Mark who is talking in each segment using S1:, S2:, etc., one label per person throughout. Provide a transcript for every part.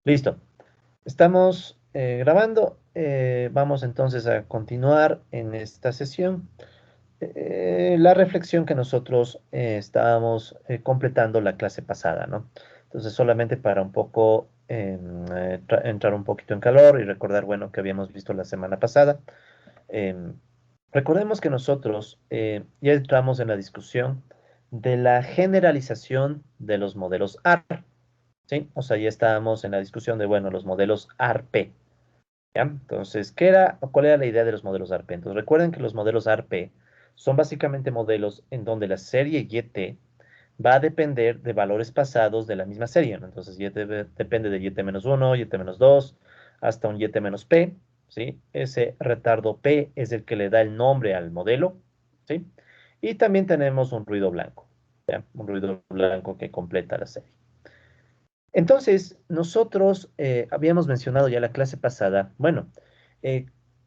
S1: Listo. Estamos grabando. Vamos entonces a continuar en esta sesión. La reflexión que nosotros estábamos completando la clase pasada, ¿no? Entonces, solamente para un poco entrar un poquito en calor y recordar, bueno, que habíamos visto la semana pasada. Em, Recordemos que nosotros ya entramos en la discusión de la generalización de los modelos AR. ¿Sí? O sea, ya estábamos en la discusión de, bueno, los modelos ARP, ¿ya? Entonces, ¿cuál era la idea de los modelos ARP? Entonces, recuerden que los modelos ARP son básicamente modelos en donde la serie YT va a depender de valores pasados de la misma serie, ¿no? Entonces, depende de YT-1, YT-2, hasta un YT-P, ¿sí? Ese retardo P es el que le da el nombre al modelo, ¿sí? Y también tenemos un ruido blanco, ¿ya? Un ruido blanco que completa la serie. Entonces, nosotros habíamos mencionado ya la clase pasada, bueno, eh,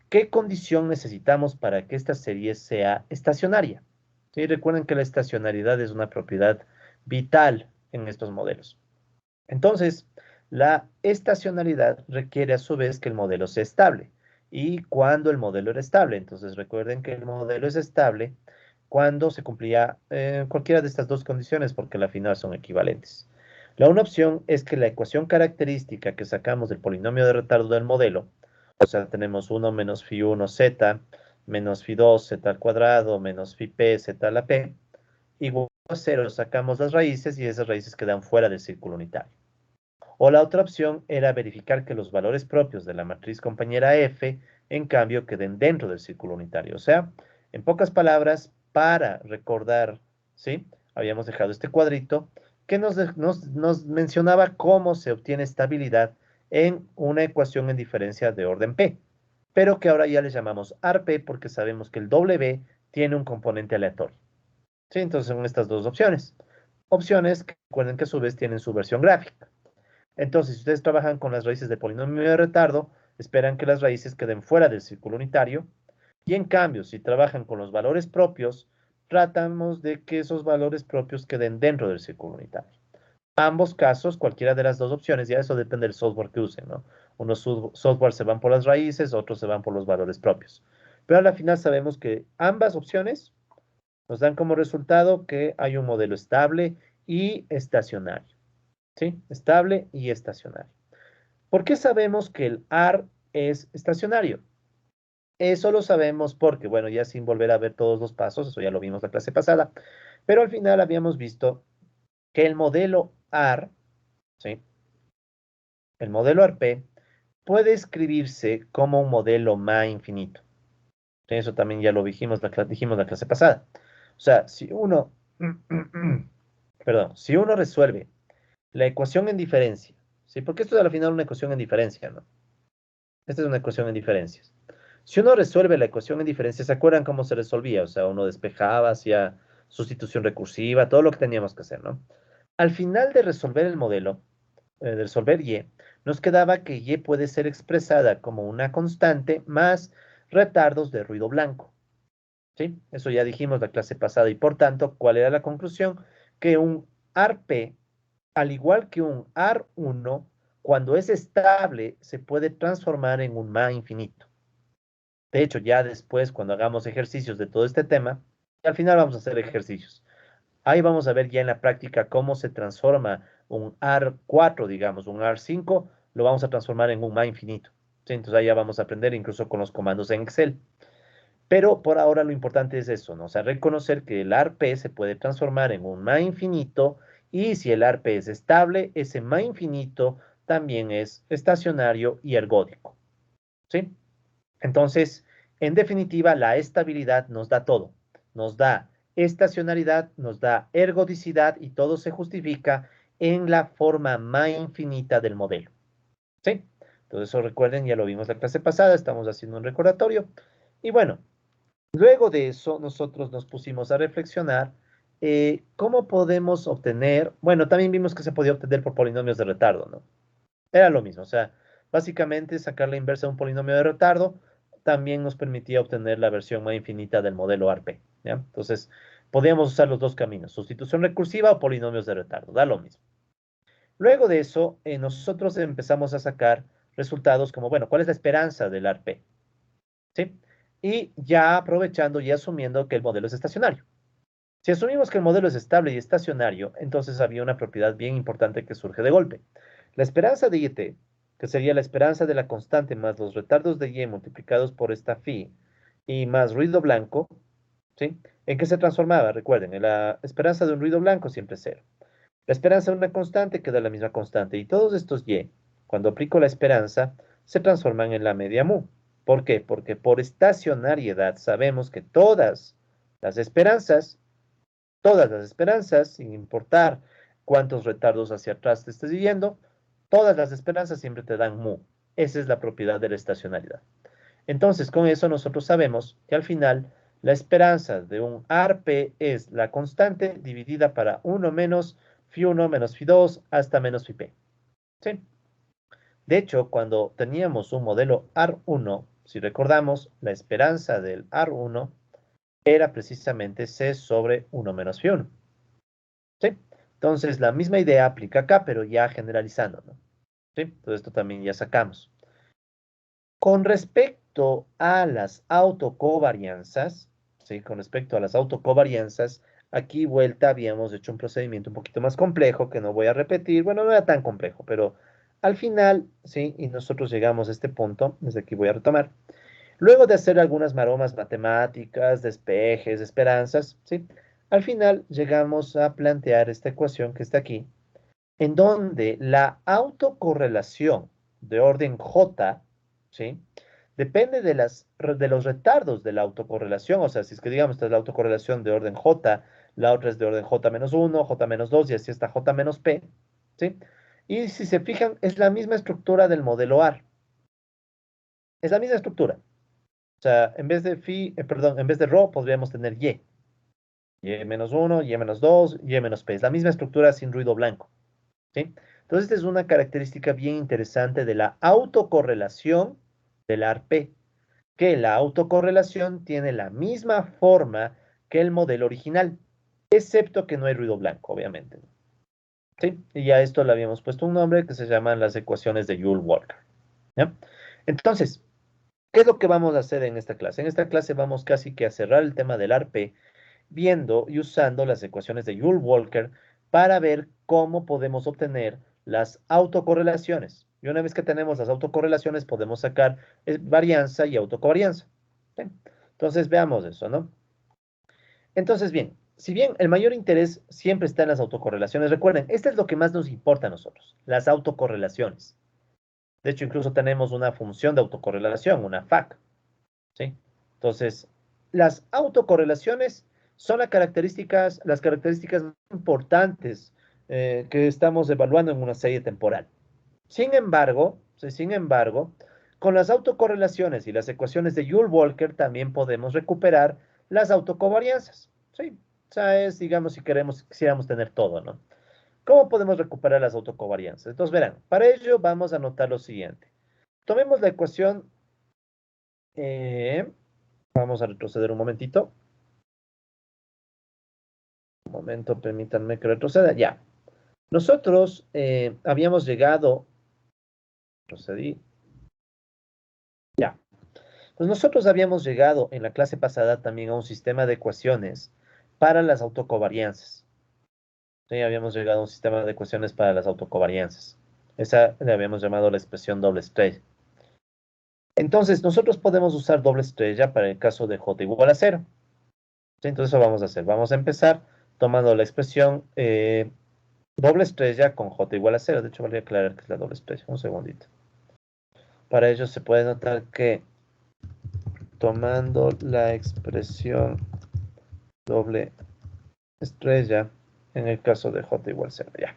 S1: ¿qué condición necesitamos para que esta serie sea estacionaria? Sí, recuerden que la estacionariedad es una propiedad vital en estos modelos. Entonces, la estacionalidad requiere a su vez que el modelo sea estable. ¿Y cuando el modelo era estable? Entonces, recuerden que el modelo es estable cuando se cumplía cualquiera de estas dos condiciones, porque al final son equivalentes. La una opción es que la ecuación característica que sacamos del polinomio de retardo del modelo, o sea, tenemos 1 menos phi1 z menos phi2 z al cuadrado menos phi p z a la p, igual a 0, sacamos las raíces y esas raíces quedan fuera del círculo unitario. O la otra opción era verificar que los valores propios de la matriz compañera F, en cambio, queden dentro del círculo unitario. O sea, en pocas palabras, para recordar, ¿sí? Habíamos dejado este cuadrito que nos mencionaba cómo se obtiene estabilidad en una ecuación en diferencia de orden P, pero que ahora ya le llamamos ARP porque sabemos que el W tiene un componente aleatorio. ¿Sí? Entonces son estas dos opciones. Opciones que recuerden que a su vez tienen su versión gráfica. Entonces, si ustedes trabajan con las raíces de polinomio de retardo, esperan que las raíces queden fuera del círculo unitario. Y en cambio, si trabajan con los valores propios, tratamos de que esos valores propios queden dentro del círculo unitario. Ambos casos, cualquiera de las dos opciones, ya eso depende del software que usen, ¿no? Unos software se van por las raíces, otros se van por los valores propios. Pero a la final sabemos que ambas opciones nos dan como resultado que hay un modelo estable y estacionario. ¿Sí? Estable y estacionario. ¿Por qué sabemos que el AR es estacionario? Eso lo sabemos porque, bueno, ya sin volver a ver todos los pasos, eso ya lo vimos la clase pasada, pero al final habíamos visto que el modelo AR, ¿sí? El modelo ARP puede escribirse como un modelo MA infinito. Eso también ya lo dijimos la clase pasada. O sea, si uno, perdón, si uno resuelve la ecuación en diferencia, ¿sí? Porque esto es al final una ecuación en diferencia, ¿no? Esta es una ecuación en diferencias. Si uno resuelve la ecuación en diferencias, ¿se acuerdan cómo se resolvía? O sea, uno despejaba, hacía sustitución recursiva, todo lo que teníamos que hacer, ¿no? Al final de resolver el modelo, de resolver Y, nos quedaba que Y puede ser expresada como una constante más retardos de ruido blanco, ¿sí? Eso ya dijimos la clase pasada y por tanto, ¿cuál era la conclusión? Que un ARP, al igual que un AR1, cuando es estable, se puede transformar en un MA infinito. De hecho, ya después, cuando hagamos ejercicios de todo este tema, al final vamos a hacer ejercicios. Ahí vamos a ver ya en la práctica cómo se transforma un AR4, digamos, un AR5, lo vamos a transformar en un MA infinito. ¿Sí? Entonces ahí ya vamos a aprender incluso con los comandos en Excel. Pero por ahora lo importante es eso, ¿no? O sea, reconocer que el ARP se puede transformar en un MA infinito y si el ARP es estable, ese MA infinito también es estacionario y ergódico. ¿Sí? Entonces, en definitiva, la estabilidad nos da todo. Nos da estacionalidad, nos da ergodicidad y todo se justifica en la forma MA infinita del modelo. ¿Sí? Entonces, eso recuerden, ya lo vimos la clase pasada, estamos haciendo un recordatorio. Y bueno, luego de eso, nosotros nos pusimos a reflexionar cómo podemos obtener, bueno, también vimos que se podía obtener por polinomios de retardo, ¿no? Era lo mismo, o sea, básicamente sacar la inversa de un polinomio de retardo también nos permitía obtener la versión más infinita del modelo ARP, ¿ya? Entonces, podíamos usar los dos caminos, sustitución recursiva o polinomios de retardo, da lo mismo. Luego de eso, nosotros empezamos a sacar resultados como, bueno, ¿cuál es la esperanza del ARP? ¿Sí? Y ya aprovechando y asumiendo que el modelo es estacionario. Si asumimos que el modelo es estable y estacionario, entonces había una propiedad bien importante que surge de golpe. La esperanza de YT, que sería la esperanza de la constante más los retardos de Y multiplicados por esta phi y más ruido blanco, ¿sí? ¿En qué se transformaba? Recuerden, en la esperanza de un ruido blanco siempre es cero. La esperanza de una constante queda la misma constante y todos estos Y, cuando aplico la esperanza, se transforman en la media mu. ¿Por qué? Porque por estacionariedad sabemos que todas las esperanzas, sin importar cuántos retardos hacia atrás te estés yendo, todas las esperanzas siempre te dan mu. Esa es la propiedad de la estacionalidad. Entonces, con eso nosotros sabemos que al final la esperanza de un ARP es la constante dividida para 1 menos phi 1 menos phi 2 hasta menos phi p. ¿Sí? De hecho, cuando teníamos un modelo AR1, si recordamos, la esperanza del AR1 era precisamente C sobre 1 menos phi 1. ¿Sí? Entonces, la misma idea aplica acá, pero ya generalizando, ¿no? ¿Sí? Entonces, esto también ya sacamos. Con respecto a las autocovarianzas, ¿sí? Con respecto a las autocovarianzas, aquí vuelta habíamos hecho un procedimiento un poquito más complejo que no voy a repetir. Bueno, no era tan complejo, pero al final, ¿sí? Y nosotros llegamos a este punto, desde aquí voy a retomar. Luego de hacer algunas maromas matemáticas, despejes, esperanzas, ¿sí? Al final llegamos a plantear esta ecuación que está aquí, en donde la autocorrelación de orden J, ¿sí? Depende de los retardos de la autocorrelación, o sea, si es que digamos, esta es la autocorrelación de orden J, la otra es de orden J-1, J-2 y así está J-P, ¿sí? Y si se fijan, es la misma estructura del modelo AR, es la misma estructura. O sea, en vez de perdón, en vez de rho podríamos tener y-1, y-2, y-p, es la misma estructura sin ruido blanco. ¿Sí? Entonces, esta es una característica bien interesante de la autocorrelación del ARP, que la autocorrelación tiene la misma forma que el modelo original, excepto que no hay ruido blanco, obviamente. ¿Sí? Y a esto le habíamos puesto un nombre que se llaman las ecuaciones de Joule-Walker. ¿Ya? Entonces, ¿qué es lo que vamos a hacer en esta clase? En esta clase vamos casi que a cerrar el tema del ARP viendo y usando las ecuaciones de Joule-Walker para ver cómo podemos obtener las autocorrelaciones. Y una vez que tenemos las autocorrelaciones, podemos sacar varianza y autocovarianza. ¿Sí? Entonces, veamos eso, ¿no? Entonces, bien, si bien el mayor interés siempre está en las autocorrelaciones, recuerden, esto es lo que más nos importa a nosotros, las autocorrelaciones. De hecho, incluso tenemos una función de autocorrelación, una FAC. ¿Sí? Entonces, las autocorrelaciones son las características más importantes que estamos evaluando en una serie temporal. Sin embargo, sí, sin embargo, con las autocorrelaciones y las ecuaciones de Joule-Walker también podemos recuperar las autocovarianzas. Sí, o sea, es, digamos, si quisiéramos tener todo, ¿no? ¿Cómo podemos recuperar las autocovarianzas? Entonces, verán, para ello vamos a anotar lo siguiente. Tomemos la ecuación eh, vamos a retroceder un momentito. Un momento, permítanme que retroceda. Ya. Nosotros habíamos llegado. Procedí. Ya. Pues nosotros habíamos llegado en la clase pasada también a un sistema de ecuaciones para las autocovarianzas. Sí, habíamos llegado a un sistema de ecuaciones para las autocovarianzas. Esa le habíamos llamado la expresión doble estrella. Entonces, nosotros podemos usar doble estrella para el caso de j igual a cero. Sí, entonces, eso vamos a hacer. Vamos a empezar tomando la expresión doble estrella con j igual a cero. De hecho, vale aclarar que es la doble estrella. Un segundito. Para ello se puede notar que tomando la expresión doble estrella en el caso de j igual a cero. Ya.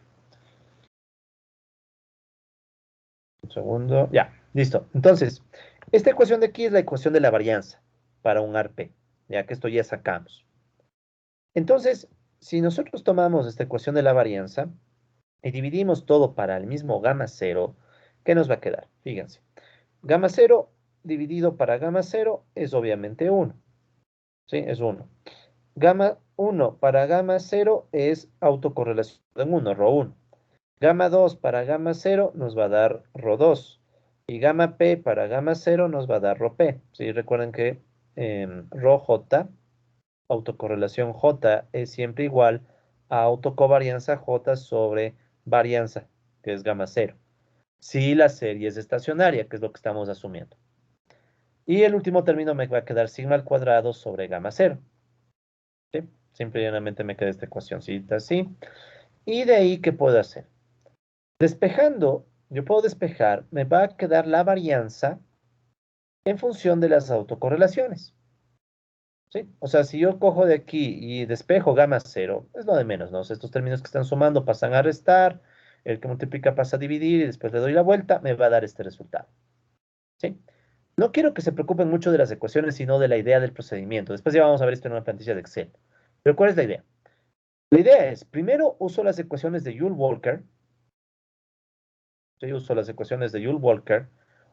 S1: Un segundo. Ya. Listo. Entonces, esta ecuación de aquí es la ecuación de la varianza para un ARP. Ya que esto ya sacamos. Entonces, si nosotros tomamos esta ecuación de la varianza y dividimos todo para el mismo gamma cero, ¿qué nos va a quedar? Fíjense. Gamma cero dividido para gamma cero es obviamente 1. ¿Sí? Es 1. Gamma 1 para gamma cero es autocorrelación en 1, rho 1. Gamma 2 para gamma 0 nos va a dar Rho 2. Y gamma P para gamma 0 nos va a dar Rho P. ¿Sí? Recuerden que Rho J, autocorrelación J, es siempre igual a autocovarianza J sobre varianza, que es gamma 0. Si la serie es estacionaria, que es lo que estamos asumiendo. Y el último término me va a quedar sigma al cuadrado sobre gamma 0. ¿Sí? Simple y llanamente me queda esta ecuacióncita así. Y de ahí, ¿qué puedo hacer? Despejando, yo puedo despejar, me va a quedar la varianza en función de las autocorrelaciones. ¿Sí? O sea, si yo cojo de aquí y despejo gamma 0, es lo de menos, ¿no? O sea, estos términos que están sumando pasan a restar, el que multiplica pasa a dividir y después le doy la vuelta, me va a dar este resultado. ¿Sí? No quiero que se preocupen mucho de las ecuaciones, sino de la idea del procedimiento. Después ya vamos a ver esto en una plantilla de Excel. Pero ¿cuál es la idea? La idea es, primero uso las ecuaciones de Joule-Walker. Yo uso las ecuaciones de Joule-Walker.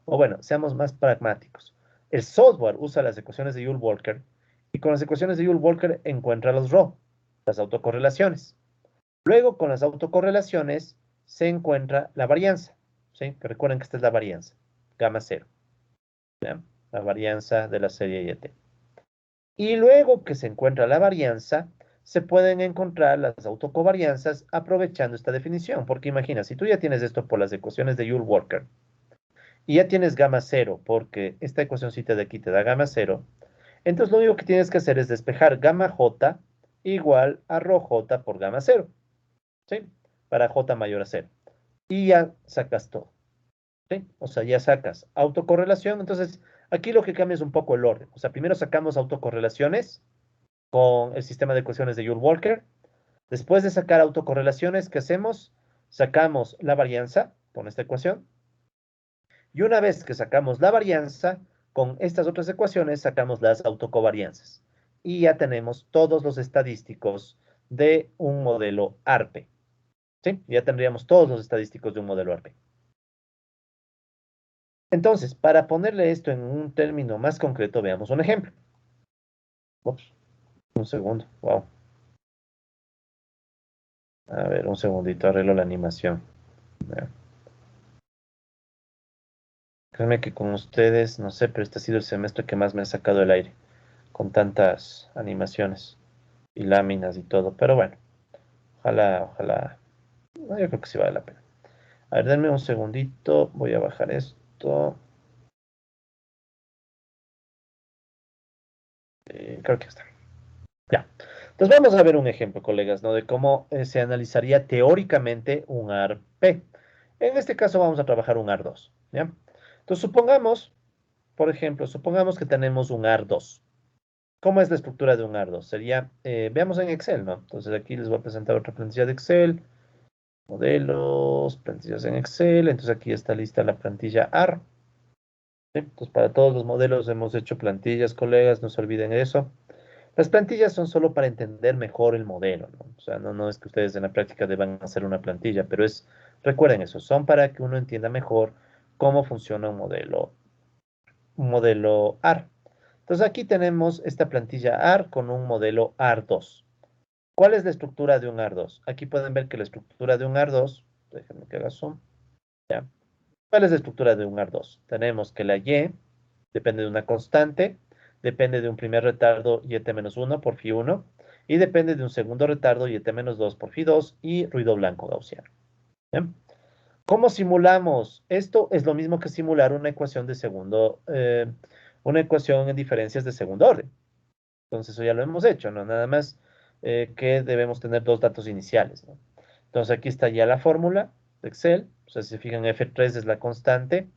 S1: O bueno, seamos más pragmáticos. El software usa las ecuaciones de Joule-Walker y con las ecuaciones de Joule-Walker encuentra los RHO, las autocorrelaciones. Luego, con las autocorrelaciones se encuentra la varianza. ¿Sí? Que recuerden que esta es la varianza, gamma 0. ¿Ya? La varianza de la serie YT. Y luego que se encuentra la varianza, se pueden encontrar las autocovarianzas aprovechando esta definición. Porque imagina, si tú ya tienes esto por las ecuaciones de Joule-Walker y ya tienes gamma 0, porque esta ecuacióncita de aquí te da gamma 0, entonces lo único que tienes que hacer es despejar gamma j igual a rho j por gamma 0, ¿sí? Para j mayor a 0. Y ya sacas todo, ¿sí? O sea, ya sacas autocorrelación. Entonces, aquí lo que cambia es un poco el orden. O sea, primero sacamos autocorrelaciones con el sistema de ecuaciones de Joule-Walker. Después de sacar autocorrelaciones, ¿qué hacemos? Sacamos la varianza con esta ecuación. Y una vez que sacamos la varianza, con estas otras ecuaciones sacamos las autocovarianzas. Y ya tenemos todos los estadísticos de un modelo ARPE. ¿Sí? Ya tendríamos todos los estadísticos de un modelo ARPE. Entonces, para ponerle esto en un término más concreto, veamos un ejemplo. Ups, un segundo. Wow. A ver, un segundito, arreglo la animación. Créanme que con ustedes, no sé, pero este ha sido el semestre que más me ha sacado el aire, con tantas animaciones y láminas y todo. Pero bueno, ojalá, ojalá. No, yo creo que sí vale la pena. A ver, denme un segundito. Voy a bajar esto. Creo que ya está. Ya. Entonces vamos a ver un ejemplo, colegas, ¿no? De cómo se analizaría teóricamente un ARP. En este caso vamos a trabajar un AR2, ¿ya? Entonces supongamos, por ejemplo, supongamos que tenemos un AR2. ¿Cómo es la estructura de un AR2? Sería, veamos en Excel, ¿no? Entonces aquí les voy a presentar otra plantilla de Excel. Modelos, plantillas en Excel. Entonces aquí está lista la plantilla AR. ¿Sí? Entonces para todos los modelos hemos hecho plantillas, colegas, no se olviden eso. Las plantillas son solo para entender mejor el modelo, ¿no? O sea, no es que ustedes en la práctica deban hacer una plantilla, pero recuerden eso, son para que uno entienda mejor cómo funciona un modelo AR. Entonces aquí tenemos esta plantilla AR con un modelo AR2. ¿Cuál es la estructura de un AR2? Aquí pueden ver que la estructura de un AR2, déjenme que haga zoom, ¿ya? ¿Cuál es la estructura de un AR2? Tenemos que la Y depende de una constante, depende de un primer retardo YT-1 por Φ1, y depende de un segundo retardo YT-2 por Φ2 y ruido blanco gaussiano. ¿Bien? ¿Cómo simulamos? Esto es lo mismo que simular una ecuación en diferencias de segundo orden. Entonces eso ya lo hemos hecho, ¿no? Nada más que debemos tener dos datos iniciales, ¿no? Entonces aquí está ya la fórmula de Excel. O sea, si se fijan, F3 es la constante,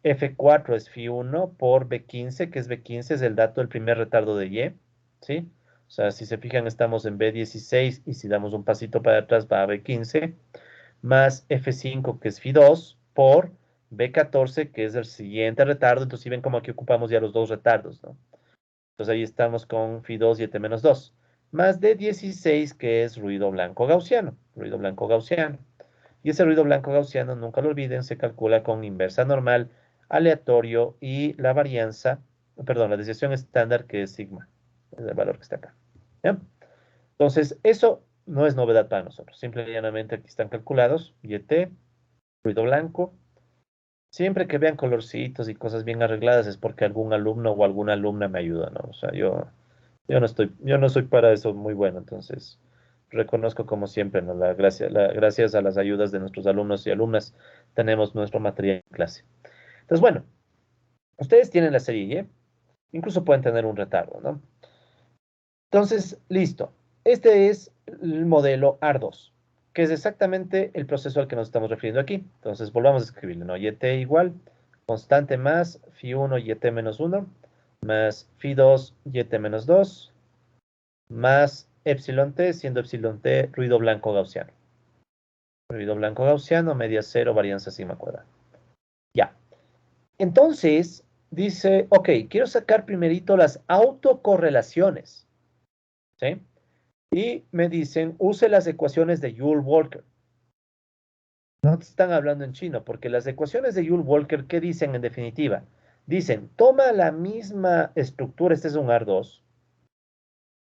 S1: F4 es Φ1 por B15, que es B15, es el dato del primer retardo de Y, ¿sí? O sea, si se fijan, estamos en B16 y si damos un pasito para atrás va a B15, más F5, que es Φ2, por B14, que es el siguiente retardo. Entonces, si ven como aquí ocupamos ya los dos retardos, ¿no? Entonces ahí estamos con Φ2 y ET-2, más D16, que es ruido blanco gaussiano, ruido blanco gaussiano. Y ese ruido blanco gaussiano, nunca lo olviden, se calcula con inversa normal, aleatorio y la varianza, perdón, la desviación estándar, que es sigma, es el valor que está acá. ¿Ya? Entonces, eso no es novedad para nosotros. Simple y llanamente aquí están calculados. YT, ruido blanco. Siempre que vean colorcitos y cosas bien arregladas es porque algún alumno o alguna alumna me ayuda, ¿no? O sea, yo no soy para eso muy bueno, entonces reconozco como siempre, ¿no? Gracias a las ayudas de nuestros alumnos y alumnas tenemos nuestro material en clase. Entonces, bueno, ustedes tienen la serie Y, incluso pueden tener un retardo, ¿no? Entonces, listo. Este es el modelo AR2, que es exactamente el proceso al que nos estamos refiriendo aquí. Entonces, volvamos a escribirlo, ¿no? YT igual, constante más phi1 YT menos 1, más phi2 YT menos 2, más epsilon t, siendo epsilon t ruido blanco gaussiano. Ruido blanco gaussiano, media cero, varianza sigma cuadrada. Ya. Entonces, dice, ok, quiero sacar primerito las autocorrelaciones, ¿sí? Y me dicen, use las ecuaciones de Joule-Walker. No te están hablando en chino, porque las ecuaciones de Joule-Walker, ¿qué dicen en definitiva? Dicen, toma la misma estructura, este es un AR2,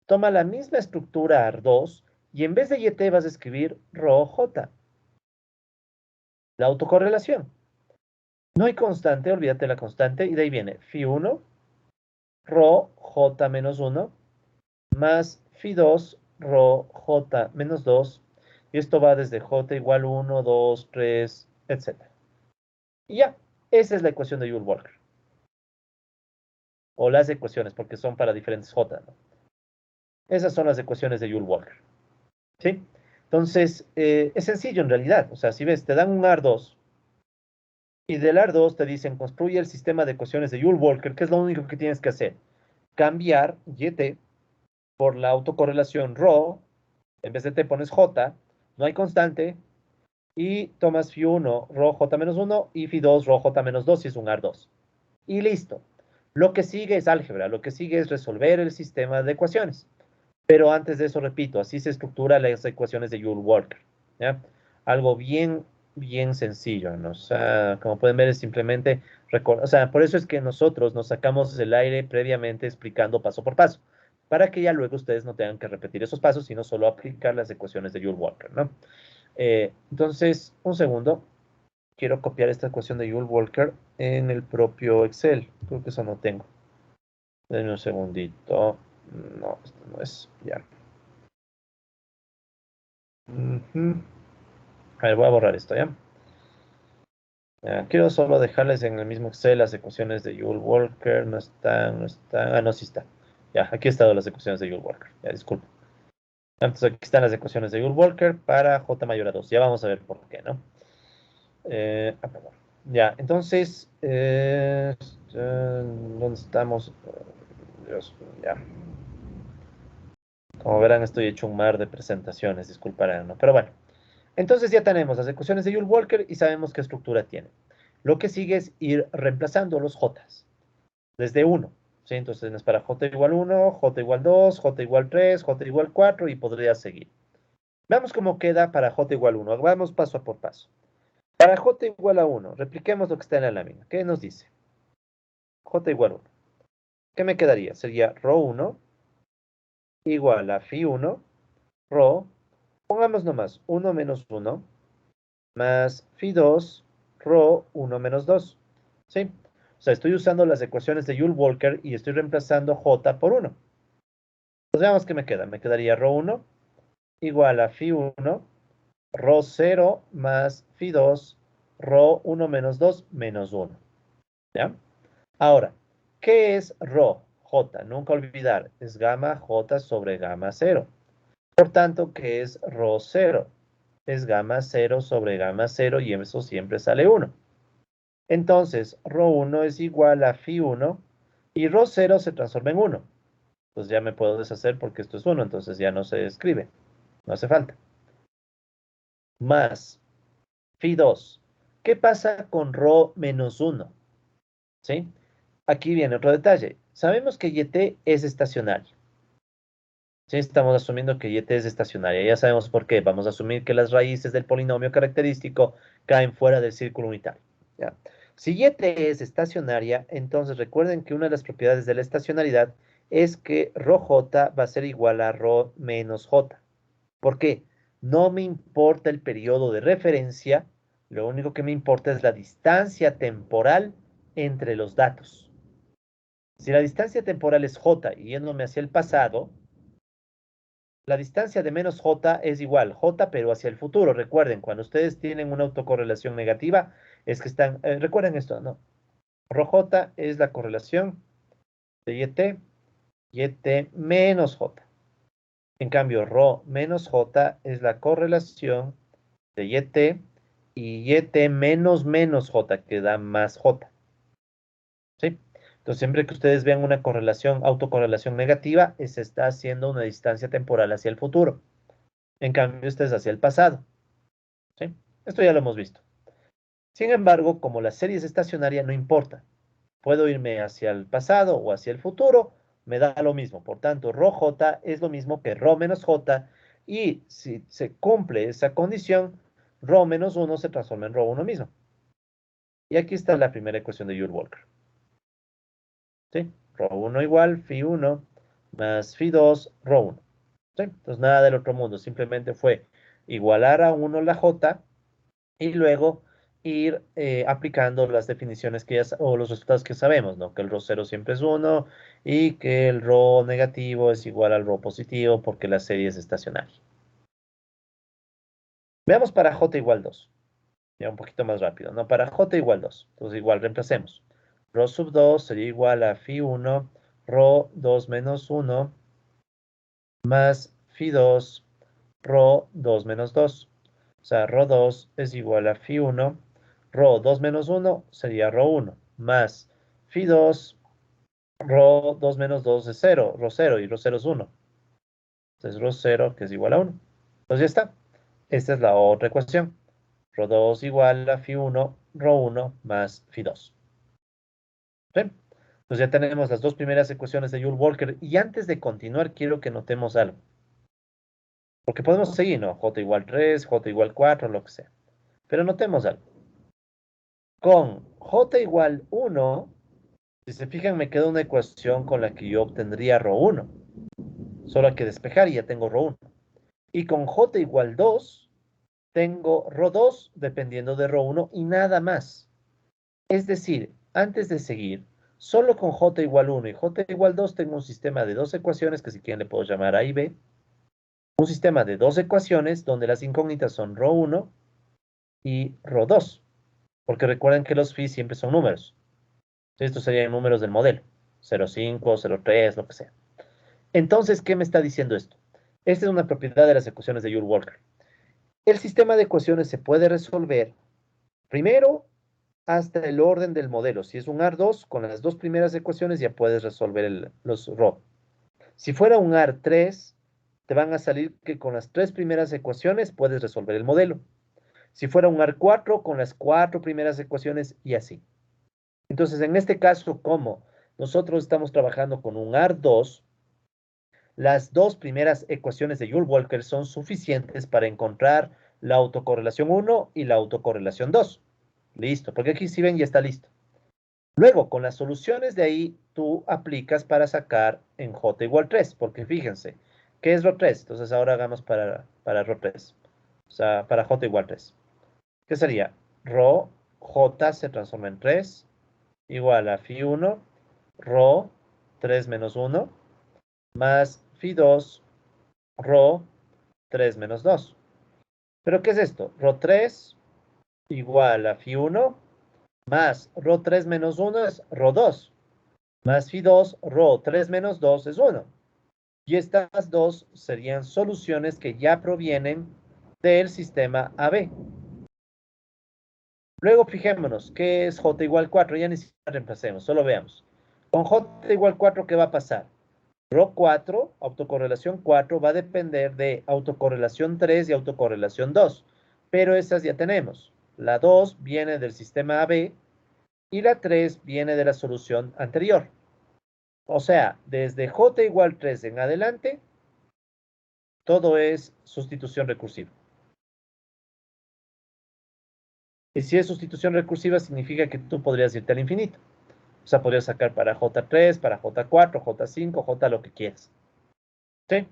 S1: toma la misma estructura AR2 y en vez de YT vas a escribir ρJ, la autocorrelación. No hay constante, olvídate la constante, y de ahí viene phi1, ρJ menos 1, más phi2, ρJ menos 2, y esto va desde J igual 1, 2, 3, etc. Y ya, esa es la ecuación de Joule-Walker. O las ecuaciones, porque son para diferentes J, ¿no? Esas son las ecuaciones de Joule-Walker. ¿Sí? Entonces, es sencillo en realidad. O sea, si ves, te dan un AR2 y del AR2 te dicen construye el sistema de ecuaciones de Joule-Walker, que es lo único que tienes que hacer. Cambiar YT por la autocorrelación ρ, en vez de T pones J, no hay constante, y tomas phi1 ρJ menos 1 y phi2 ρJ menos 2 si es un AR2. Y listo. Lo que sigue es álgebra, lo que sigue es resolver el sistema de ecuaciones. Pero antes de eso, repito, así se estructuran las ecuaciones de Joule-Walker, ¿ya? Algo bien, bien sencillo, ¿no? O sea, como pueden ver, es simplemente, o sea, por eso es que nosotros nos sacamos el aire previamente explicando paso por paso, para que ya luego ustedes no tengan que repetir esos pasos, sino solo aplicar las ecuaciones de Joule-Walker, ¿no? Entonces, un segundo, quiero copiar esta ecuación de Joule-Walker en el propio Excel. Creo que eso no tengo. Denme un segundito. No, esto no es. Ya. Ujú. A ver, voy a borrar esto, ¿ya? Quiero solo dejarles en el mismo Excel las ecuaciones de Joule-Walker. No están, no están. Ah, no, sí está. Ya, aquí están las ecuaciones de Joule-Walker. Ya, disculpa. Entonces aquí están las ecuaciones de Joule-Walker para J mayor a 2. Ya vamos a ver por qué, ¿no? Perdón. Ya, entonces, ¿dónde estamos? Dios, ya. Como verán, estoy hecho un mar de presentaciones, disculparán, ¿no? Pero bueno, entonces ya tenemos las ecuaciones de Joule-Walker y sabemos qué estructura tiene. Lo que sigue es ir reemplazando los J's desde 1, ¿sí? Entonces es para J igual 1, J igual 2, J igual 3, J igual 4 y podría seguir. Veamos cómo queda para J igual 1. Vamos paso por paso. Para J igual a 1, repliquemos lo que está en la lámina. ¿Qué nos dice? J igual 1. ¿Qué me quedaría? Sería ρ1 igual a phi1, ρ, pongamos nomás 1 menos 1, más phi2, ρ1 menos 2. ¿Sí? O sea, estoy usando las ecuaciones de Joule-Walker y estoy reemplazando J por 1. Pues veamos qué me queda. Me quedaría ρ1 igual a phi1, ρ0 más phi2, ρ1 menos 2 menos 1. ¿Ya? Ahora, ¿qué es ρ? J, nunca olvidar, es gamma J sobre gamma 0. Por tanto, ¿qué es ρ0? Es gamma 0 sobre gamma 0 y eso siempre sale 1. Entonces, ρ1 es igual a phi1 y ρ0 se transforma en 1. Pues ya me puedo deshacer porque esto es 1, entonces ya no se escribe. No hace falta. Más phi2. ¿Qué pasa con ρ menos 1? ¿Sí? Aquí viene otro detalle. Sabemos que YT es estacionario. Sí, estamos asumiendo que YT es estacionaria. Ya sabemos por qué. Vamos a asumir que las raíces del polinomio característico caen fuera del círculo unitario. ¿Ya? Si YT es estacionaria, entonces recuerden que una de las propiedades de la estacionalidad es que ρj va a ser igual a ρ menos j. ¿Por qué? No me importa el periodo de referencia, lo único que me importa es la distancia temporal entre los datos. Si la distancia temporal es j y yéndome hacia el pasado, la distancia de menos j es igual j pero hacia el futuro. Recuerden, cuando ustedes tienen una autocorrelación negativa, es que están, recuerden esto, ¿no? Rj es la correlación de yt menos j. En cambio, Rho menos J es la correlación de YT y YT menos menos J, que da más J. ¿Sí? Entonces, siempre que ustedes vean una correlación, autocorrelación negativa, se está haciendo una distancia temporal hacia el futuro. En cambio, esta es hacia el pasado. ¿Sí? Esto ya lo hemos visto. Sin embargo, como la serie es estacionaria, no importa. Puedo irme hacia el pasado o hacia el futuro, me da lo mismo. Por tanto, Rho J es lo mismo que Rho menos J, y si se cumple esa condición, Rho menos 1 se transforma en Rho 1 mismo. Y aquí está la primera ecuación de Joule-Walker. ¿Sí? Rho 1 igual phi 1 más phi 2, Rho 1. ¿Sí? Entonces nada del otro mundo, simplemente fue igualar a 1 la J y luego ir aplicando las definiciones que ya, o los resultados que sabemos, ¿no? Que el ρ cero siempre es 1 y que el ρ negativo es igual al ρ positivo porque la serie es estacionaria. Veamos para j igual 2. Ya un poquito más rápido, ¿no? Para j igual 2. Entonces igual reemplacemos. Rho sub 2 sería igual a phi 1, rho 2 menos 1, más phi 2, rho 2 menos 2. O sea, rho 2 es igual a phi 1, rho 2 menos 1 sería rho 1, más phi 2, rho 2 menos 2 es 0, rho 0, y rho 0 es 1. Entonces rho 0 que es igual a 1. Entonces ya está. Esta es la otra ecuación. Rho 2 igual a phi 1, rho 1 más phi 2. ¿Ven? Entonces ya tenemos las dos primeras ecuaciones de Joule-Walker. Y antes de continuar, quiero que notemos algo. Porque podemos seguir, ¿no? J igual 3, J igual 4, lo que sea. Pero notemos algo. Con J igual 1, si se fijan, me queda una ecuación con la que yo obtendría ρ 1. Solo hay que despejar y ya tengo ρ 1. Y con J igual 2, tengo ρ 2 dependiendo de ρ 1 y nada más. Es decir, antes de seguir, solo con J igual 1 y J igual 2 tengo un sistema de dos ecuaciones que si quieren le puedo llamar A y B. Un sistema de dos ecuaciones donde las incógnitas son ρ 1 y ρ 2. Porque recuerden que los phi siempre son números. Estos serían números del modelo. 0,5, 0,3, lo que sea. Entonces, ¿qué me está diciendo esto? Esta es una propiedad de las ecuaciones de Joule-Walker. El sistema de ecuaciones se puede resolver primero hasta el orden del modelo. Si es un AR2, con las dos primeras ecuaciones ya puedes resolver los ρ. Si fuera un AR3, te van a salir que con las tres primeras ecuaciones puedes resolver el modelo. Si fuera un AR4, con las cuatro primeras ecuaciones y así. Entonces, en este caso, como nosotros estamos trabajando con un AR2, las dos primeras ecuaciones de Joule-Walker son suficientes para encontrar la autocorrelación 1 y la autocorrelación 2. Listo, porque aquí si ven ya está listo. Luego, con las soluciones de ahí, tú aplicas para sacar en J igual 3, porque fíjense, ¿qué es ρ3? Entonces ahora hagamos para ρ3, o sea, para J igual 3. ¿Qué sería? Rho J se transforma en 3, igual a phi 1, rho 3 menos 1, más phi 2, rho 3 menos 2. ¿Pero qué es esto? Rho 3 igual a phi 1, más rho 3 menos 1 es rho 2, más phi 2, rho 3 menos 2 es 1. Y estas dos serían soluciones que ya provienen del sistema AB. Luego fijémonos, ¿qué es J igual 4? Ya ni siquiera reemplacemos, solo veamos. Con J igual 4, ¿qué va a pasar? Rho 4, autocorrelación 4, va a depender de autocorrelación 3 y autocorrelación 2. Pero esas ya tenemos. La 2 viene del sistema AB y la 3 viene de la solución anterior. O sea, desde J igual 3 en adelante, todo es sustitución recursiva. Y si es sustitución recursiva, significa que tú podrías irte al infinito. O sea, podrías sacar para J3, para J4, J5, J lo que quieras. ¿Sí?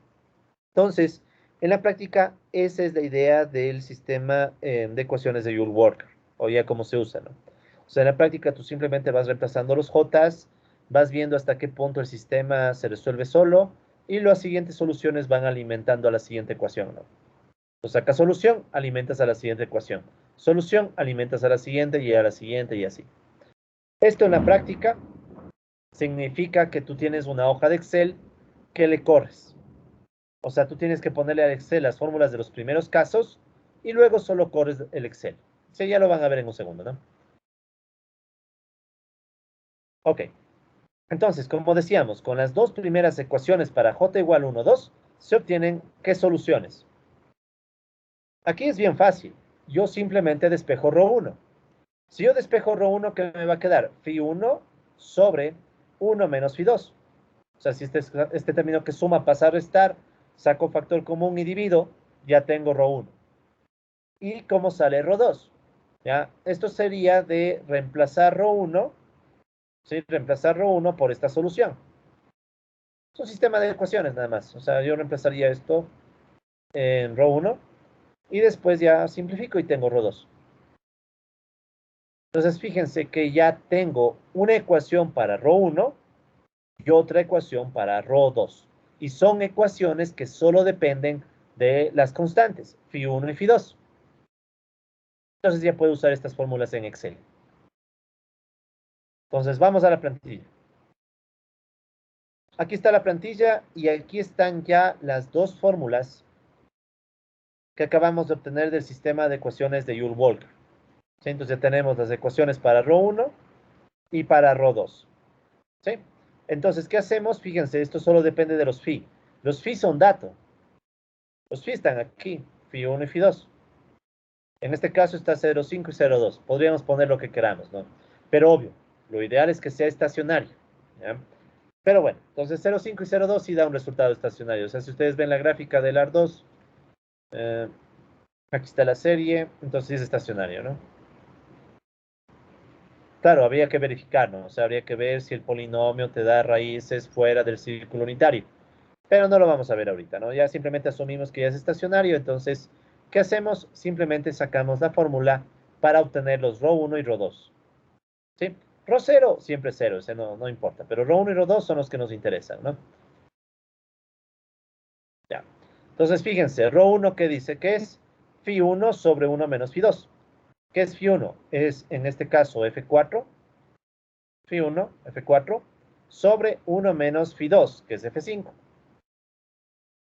S1: Entonces, En la práctica, esa es la idea del sistema de ecuaciones de Joule-Walker, o ya cómo se usa, ¿no? O sea, en la práctica tú simplemente vas reemplazando los J's, vas viendo hasta qué punto el sistema se resuelve solo, y las siguientes soluciones van alimentando a la siguiente ecuación, ¿no? Tú sacas solución, alimentas a la siguiente ecuación. Solución, alimentas a la siguiente y a la siguiente y así. Esto en la práctica significa que tú tienes una hoja de Excel que le corres. O sea, tú tienes que ponerle al Excel las fórmulas de los primeros casos y luego solo corres el Excel. Sí, ya lo van a ver en un segundo, ¿no? Ok. Entonces, como decíamos, con las dos primeras ecuaciones para j igual 1, 2, se obtienen ¿qué soluciones? Aquí es bien fácil. Yo simplemente despejo ρ1. Si yo despejo ρ1, ¿qué me va a quedar? Φ1 sobre 1 menos Φ2. O sea, si este término que suma pasa a restar, saco factor común y divido, ya tengo ρ1. ¿Y cómo sale ρ2? ¿Ya? Esto sería de reemplazar ρ1, ¿sí? Reemplazar ρ1 por esta solución. Es un sistema de ecuaciones nada más. O sea, yo reemplazaría esto en ρ1 y después ya simplifico y tengo ρ2. Entonces, fíjense que ya tengo una ecuación para ρ1 y otra ecuación para ρ2. Y son ecuaciones que solo dependen de las constantes, φ1 y φ2. Entonces ya puedo usar estas fórmulas en Excel. Entonces, vamos a la plantilla. Aquí está la plantilla y aquí están ya las dos fórmulas que acabamos de obtener del sistema de ecuaciones de Joule-Walker. ¿Sí? Entonces ya tenemos las ecuaciones para ρ1 y para ρ2. ¿Sí? Entonces, ¿qué hacemos? Fíjense, esto solo depende de los phi. Los phi son dato. Los phi están aquí, φ1 y φ2. En este caso está 0,5 y 0,2. Podríamos poner lo que queramos, ¿no? Pero obvio, lo ideal es que sea estacionario. ¿Ya? Pero bueno, entonces 0,5 y 0,2 sí da un resultado estacionario. O sea, si ustedes ven la gráfica del AR2, eh, aquí está la serie, entonces es estacionario, ¿no? Claro, habría que verificar, ¿no? O sea, habría que ver si el polinomio te da raíces fuera del círculo unitario. Pero no lo vamos a ver ahorita, ¿no? Ya simplemente asumimos que ya es estacionario, entonces, ¿qué hacemos? Simplemente sacamos la fórmula para obtener los ρ1 y ρ2. ¿Sí? ρ0 siempre es 0, ese no importa, pero ρ1 y ρ2 son los que nos interesan, ¿no? Ya. Entonces, fíjense, ρ1 que dice que es φ1 sobre 1 menos φ2. ¿Qué es φ1? Es, en este caso, f4, φ1, f4, sobre 1 menos φ2, que es f5.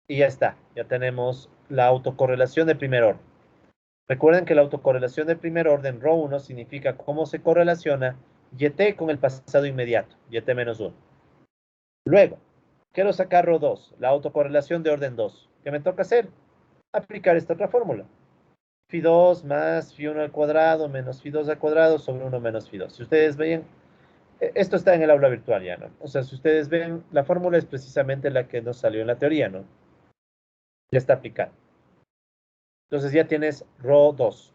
S1: Y ya está, ya tenemos la autocorrelación de primer orden. Recuerden que la autocorrelación de primer orden, ρ1, significa cómo se correlaciona yt con el pasado inmediato, yt menos 1. Luego, quiero sacar ρ2, la autocorrelación de orden 2. ¿Qué me toca hacer? Aplicar esta otra fórmula. φ2 más φ1 al cuadrado menos φ2 al cuadrado sobre 1 menos φ2. Si ustedes ven, esto está en el aula virtual ya, ¿no? O sea, si ustedes ven, la fórmula es precisamente la que nos salió en la teoría, ¿no? Ya está aplicada. Entonces ya tienes ρ2.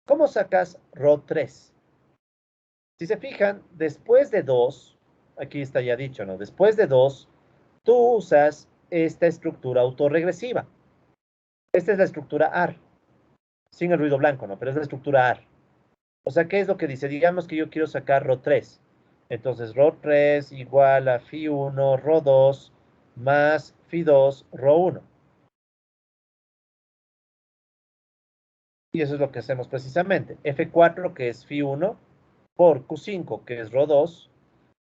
S1: ¿Cómo sacas ρ3? Si se fijan, después de 2, aquí está ya dicho, ¿no? Después de 2, tú usas esta estructura autorregresiva. Esta es la estructura AR, sin el ruido blanco, ¿no? Pero es la estructura AR. O sea, ¿qué es lo que dice? Digamos que yo quiero sacar ρ3. Entonces, ρ3 igual a φ1, ρ2, más φ2, ρ1. Y eso es lo que hacemos precisamente. F4, que es φ1, por Q5, que es ρ2,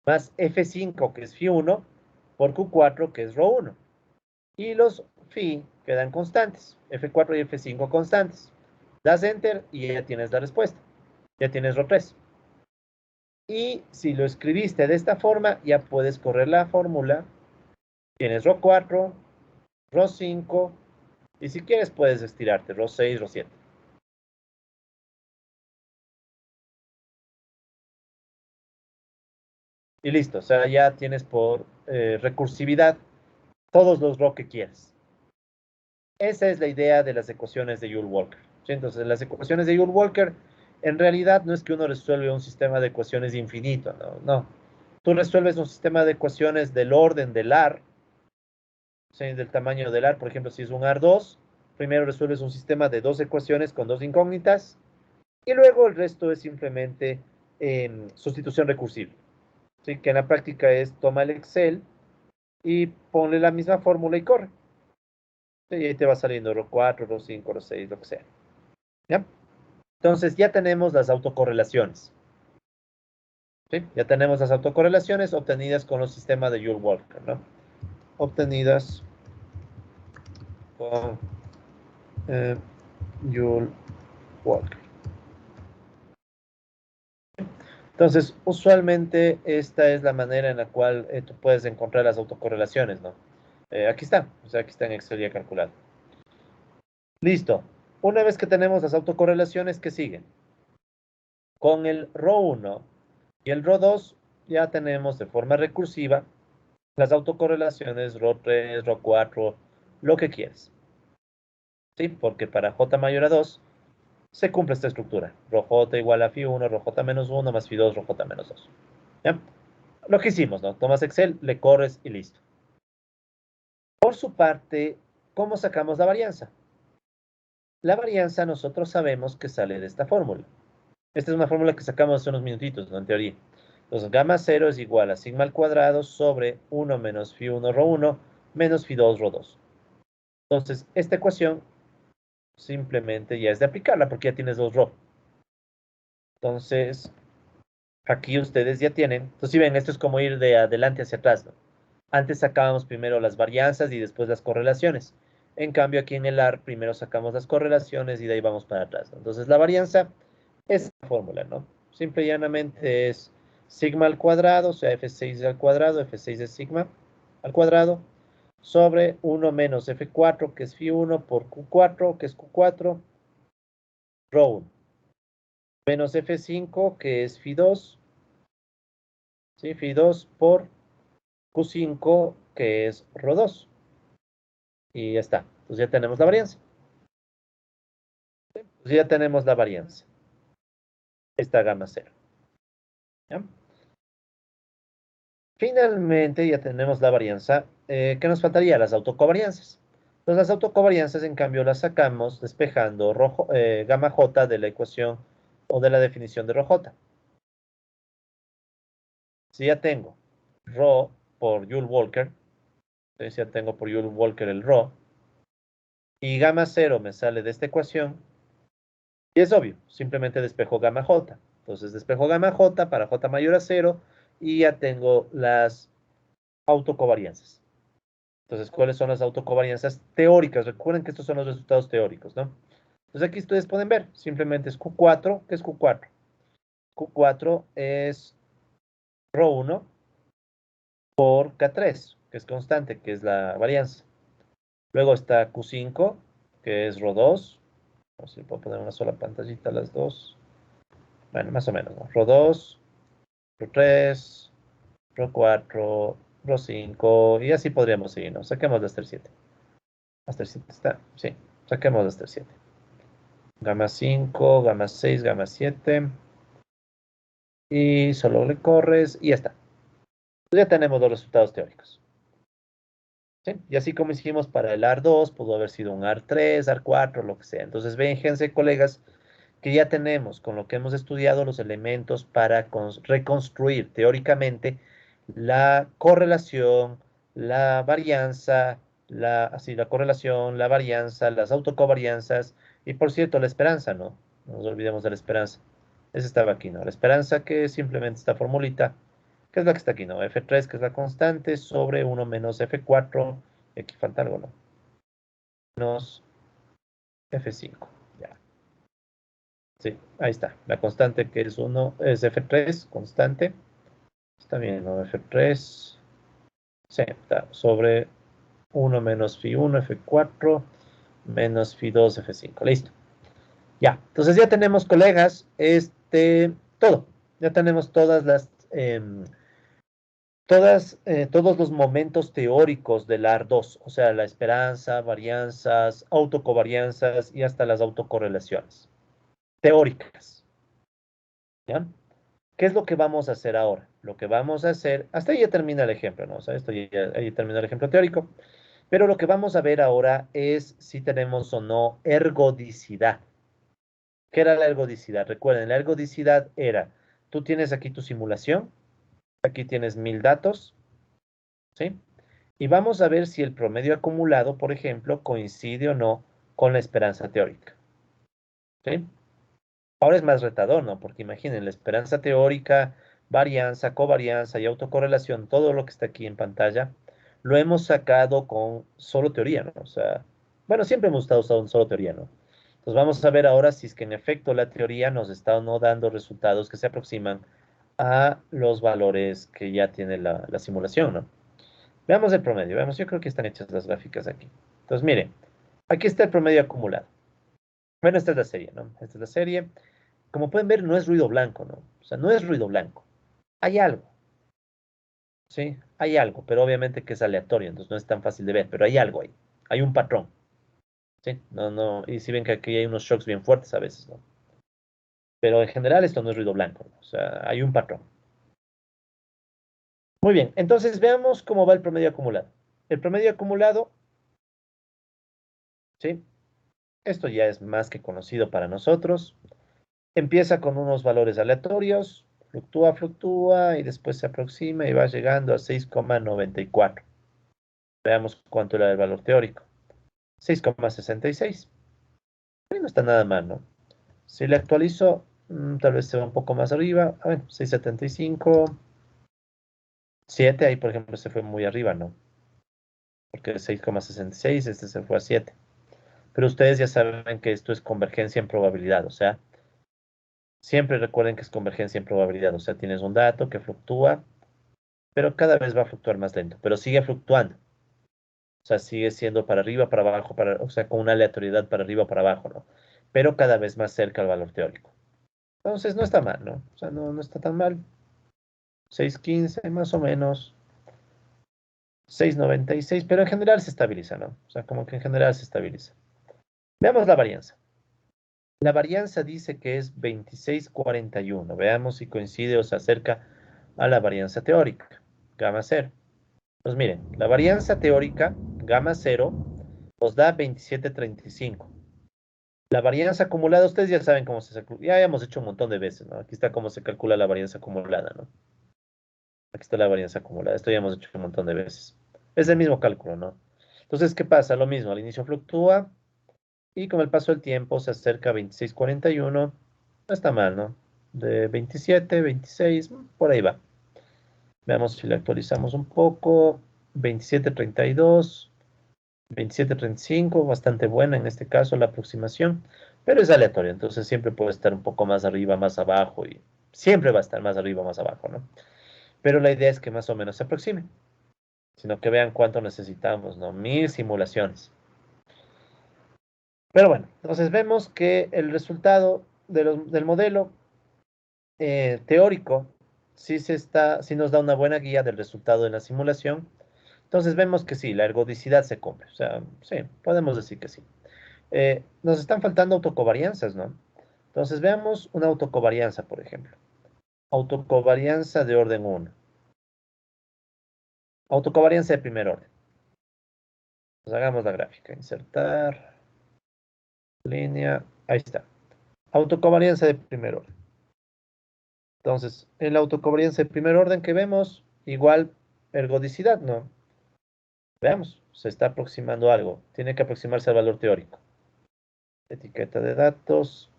S1: más F5, que es φ1, por Q4, que es ρ1. Y los phi quedan constantes. F4 y F5 constantes. Das Enter y ya tienes la respuesta. Ya tienes ρ3. Y si lo escribiste de esta forma, ya puedes correr la fórmula. Tienes ρ4, ρ5, y si quieres puedes estirarte, ρ6, ρ7. Y listo, o sea, ya tienes por recursividad todos los ρ que quieras. Esa es la idea de las ecuaciones de Joule-Walker. ¿Sí? Entonces, las ecuaciones de Joule-Walker, en realidad no es que uno resuelve un sistema de ecuaciones infinito, no. Tú resuelves un sistema de ecuaciones del orden del AR ¿sí? Del tamaño del AR. Por ejemplo, si es un AR2, primero resuelves un sistema de dos ecuaciones con dos incógnitas y luego el resto es simplemente sustitución recursiva. ¿Sí? Que en la práctica es toma el Excel y ponle la misma fórmula y corre. ¿Sí? Y ahí te va saliendo ρ4, ρ5, ρ6, lo que sea. ¿Ya? Entonces ya tenemos las autocorrelaciones. ¿Sí? Ya tenemos las autocorrelaciones obtenidas con los sistemas de Joule-Walker, ¿no? Obtenidas con eh, Joule-Walker. Entonces, usualmente esta es la manera en la cual tú puedes encontrar las autocorrelaciones, ¿no? Aquí está, o sea, aquí está en Excel ya calculado. Listo. Una vez que tenemos las autocorrelaciones, ¿qué siguen? Con el ρ1 y el ρ2 ya tenemos de forma recursiva las autocorrelaciones ρ3, ρ4, lo que quieras. ¿Sí? Porque para j mayor a 2 se cumple esta estructura. Rj igual a φ1, Rj menos 1 más φ2, Rj menos 2. ¿Ya? Lo que hicimos, ¿no? Tomas Excel, le corres y listo. Por su parte, ¿cómo sacamos la varianza? La varianza nosotros sabemos que sale de esta fórmula. Esta es una fórmula que sacamos hace unos minutitos, ¿no? En teoría. Entonces, gamma 0 es igual a sigma al cuadrado sobre 1 menos φ1 ρ1 menos φ2 ρ2. Entonces, esta ecuación simplemente ya es de aplicarla porque ya tienes dos ρ. Entonces, aquí ustedes ya tienen. Entonces, si ven, esto es como ir de adelante hacia atrás, ¿no? Antes sacábamos primero las varianzas y después las correlaciones. En cambio, aquí en el AR primero sacamos las correlaciones y de ahí vamos para atrás, ¿no? Entonces, la varianza es la fórmula, ¿no? Simple y llanamente es sigma al cuadrado, o sea, F6 al cuadrado, F6 es sigma al cuadrado, sobre 1 menos F4, que es Φ1, por Q4, que es Q4, rho 1, menos F5, que es Φ2, ¿sí? Φ2 por Q5, que es ρ2. Y ya está. Entonces ya tenemos la varianza. Pues ya tenemos la varianza. Esta gama cero. ¿Ya? Finalmente ya tenemos la varianza. ¿Qué nos faltaría? Las autocovarianzas. Entonces las autocovarianzas, en cambio, las sacamos despejando gamma j de la ecuación o de la definición de ρj. Si ya tengo ρ por Joule Walker, entonces ya tengo por Joule Walker el ρ, y gamma cero me sale de esta ecuación, y es obvio, simplemente despejo gamma j. Entonces despejo gamma j para j mayor a 0 y ya tengo las autocovarianzas. Entonces, ¿cuáles son las autocovarianzas teóricas? Recuerden que estos son los resultados teóricos, ¿no? Entonces aquí ustedes pueden ver, simplemente es Q4, ¿qué es Q4? Q4 es ρ1 por K3, que es constante, que es la varianza. Luego está Q5, que es ρ2. No sé si puedo poner una sola pantallita las dos. Bueno, más o menos, ¿no? ρ2, ρ3, ρ4, ρ5, y así podríamos seguir, ¿no? Saquemos las 7. Hasta el 7 está, sí, saquemos hasta el 7. Gamma 5, gamma 6, gamma 7. Y solo le corres y ya está. Pues ya tenemos los resultados teóricos. ¿Sí? Y así como hicimos para el AR2, pudo haber sido un AR3, AR4, lo que sea. Entonces, fíjense, colegas, que ya tenemos con lo que hemos estudiado los elementos para reconstruir teóricamente la correlación, la varianza, así, la correlación, la varianza, las autocovarianzas y, por cierto, la esperanza, ¿no? No nos olvidemos de la esperanza. Esa estaba aquí, ¿no? La esperanza, que es simplemente esta formulita, que es la que está aquí, ¿no? F3, que es la constante, sobre 1 menos F4, y aquí falta algo, ¿no? Menos F5, ya. Sí, ahí está. La constante, que es 1, es F3, constante. Está bien, ¿no? F3. Sí, está sobre 1 menos Φ1, F4, menos Φ2, F5. Listo. Ya. Entonces ya tenemos, colegas, todo. Ya tenemos todos los momentos teóricos del AR2, o sea, la esperanza, varianzas, autocovarianzas y hasta las autocorrelaciones teóricas. ¿Ya? ¿Qué es lo que vamos a hacer ahora? Lo que vamos a hacer, hasta ahí ya termina el ejemplo, ¿no? O sea, ahí termina el ejemplo teórico. Pero lo que vamos a ver ahora es si tenemos o no ergodicidad. ¿Qué era la ergodicidad? Recuerden, la ergodicidad era, tú tienes aquí tu simulación, aquí tienes 1000 datos, ¿sí? Y vamos a ver si el promedio acumulado, por ejemplo, coincide o no con la esperanza teórica, ¿sí? Ahora es más retador, ¿no? Porque imaginen, la esperanza teórica, varianza, covarianza y autocorrelación, todo lo que está aquí en pantalla, lo hemos sacado con solo teoría, ¿no? O sea, bueno, siempre hemos estado usando solo teoría, ¿no? Entonces vamos a ver ahora si es que en efecto la teoría nos está o no dando resultados que se aproximan a los valores que ya tiene la simulación, ¿no? Veamos el promedio, veamos, yo creo que están hechas las gráficas aquí. Entonces, miren, aquí está el promedio acumulado. Bueno, esta es la serie, ¿no? Esta es la serie. Como pueden ver, no es ruido blanco, ¿no? O sea, no es ruido blanco. Hay algo, ¿sí? Hay algo, pero obviamente que es aleatorio, entonces no es tan fácil de ver, pero hay algo ahí. Hay un patrón, ¿sí? No, no, y si ven que aquí hay unos shocks bien fuertes a veces, ¿no? Pero en general esto no es ruido blanco, ¿no? O sea, hay un patrón. Muy bien, entonces veamos cómo va el promedio acumulado. El promedio acumulado, ¿sí? Esto ya es más que conocido para nosotros. Empieza con unos valores aleatorios, fluctúa, fluctúa y después se aproxima y va llegando a 6,94. Veamos cuánto era el valor teórico. 6,66. No está nada mal, ¿no? Si le actualizo, tal vez se va un poco más arriba. A ver, 6,75. 7, ahí por ejemplo se fue muy arriba, ¿no? Porque 6,66, este se fue a 7. Pero ustedes ya saben que esto es convergencia en probabilidad, o sea, siempre recuerden que es convergencia en probabilidad, o sea, tienes un dato que fluctúa, pero cada vez va a fluctuar más lento, pero sigue fluctuando. O sea, sigue siendo para arriba, para abajo, o sea, con una aleatoriedad para arriba, para abajo, ¿no? Pero cada vez más cerca al valor teórico. Entonces, no está mal, ¿no? O sea, no, no está tan mal. 6,15 más o menos. 6,96, pero en general se estabiliza, ¿no? O sea, como que en general se estabiliza. Veamos la varianza. La varianza dice que es 26,41. Veamos si coincide o se acerca a la varianza teórica, gamma cero. Pues miren, la varianza teórica, gamma cero, nos da 27,35. La varianza acumulada, ustedes ya saben cómo se calcula, ya hemos hecho un montón de veces, ¿no? Aquí está cómo se calcula la varianza acumulada, ¿no? Aquí está la varianza acumulada, esto ya hemos hecho un montón de veces. Es el mismo cálculo, ¿no? Entonces, ¿qué pasa? Lo mismo, al inicio fluctúa y con el paso del tiempo se acerca a 26,41. No está mal, ¿no? De 27, 26, por ahí va. Veamos si le actualizamos un poco. 27,32. 27,35, bastante buena en este caso la aproximación, pero es aleatorio, entonces siempre puede estar un poco más arriba, más abajo y siempre va a estar más arriba, más abajo, ¿no? Pero la idea es que más o menos se aproxime, sino que vean cuánto necesitamos, ¿no? 1000 simulaciones. Pero bueno, entonces vemos que el resultado del modelo teórico sí nos da una buena guía del resultado de la simulación. Entonces vemos que sí, la ergodicidad se cumple. O sea, sí, podemos decir que sí. Nos están faltando autocovarianzas, ¿no? Entonces veamos una autocovarianza, por ejemplo. Autocovarianza de orden uno. Autocovarianza de primer orden. Pues hagamos la gráfica. Insertar, línea. Ahí está. Autocovarianza de primer orden. Entonces, en la autocovarianza de primer orden que vemos, igual ergodicidad, ¿no? Veamos, se está aproximando algo. Tiene que aproximarse al valor teórico. Etiqueta de datos,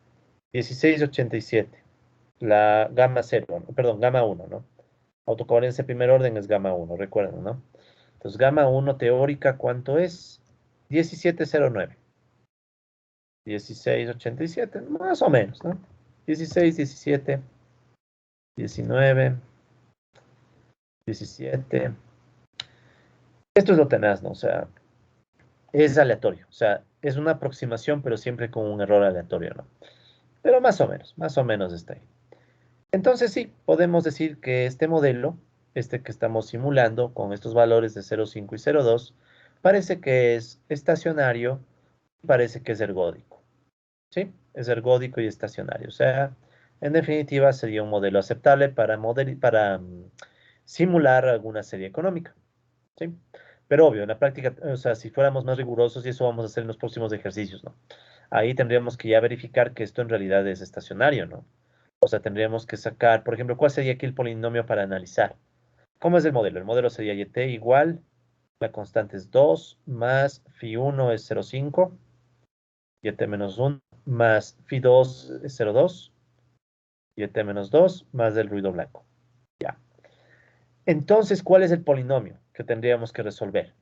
S1: 16,87. La gamma cero, perdón, gamma uno, ¿no? Autocovarianza de primer orden es gamma uno, recuerden, ¿no? Entonces, gamma uno teórica, ¿cuánto es? 17,09. 16,87, más o menos, ¿no? 16, 17, 19, 17. Esto es lo tenaz, ¿no? O sea, es aleatorio. O sea, es una aproximación, pero siempre con un error aleatorio, ¿no? Pero más o menos está ahí. Entonces sí, podemos decir que este modelo, este que estamos simulando con estos valores de 0,5 y 0,2, parece que es estacionario, parece que es ergódico. ¿Sí? Es ergódico y estacionario. O sea, en definitiva sería un modelo aceptable para simular alguna serie económica. ¿Sí? Pero obvio, en la práctica, o sea, si fuéramos más rigurosos, y eso vamos a hacer en los próximos ejercicios, ¿no? Ahí tendríamos que ya verificar que esto en realidad es estacionario, ¿no? O sea, tendríamos que sacar, por ejemplo, ¿cuál sería aquí el polinomio para analizar? ¿Cómo es el modelo? El modelo sería yt igual, la constante es 2, más phi1 es 0,5, yt menos 1, más phi2 es 0,2, yt menos 2, más el ruido blanco. Ya. Entonces, ¿cuál es el polinomio que tendríamos que resolver?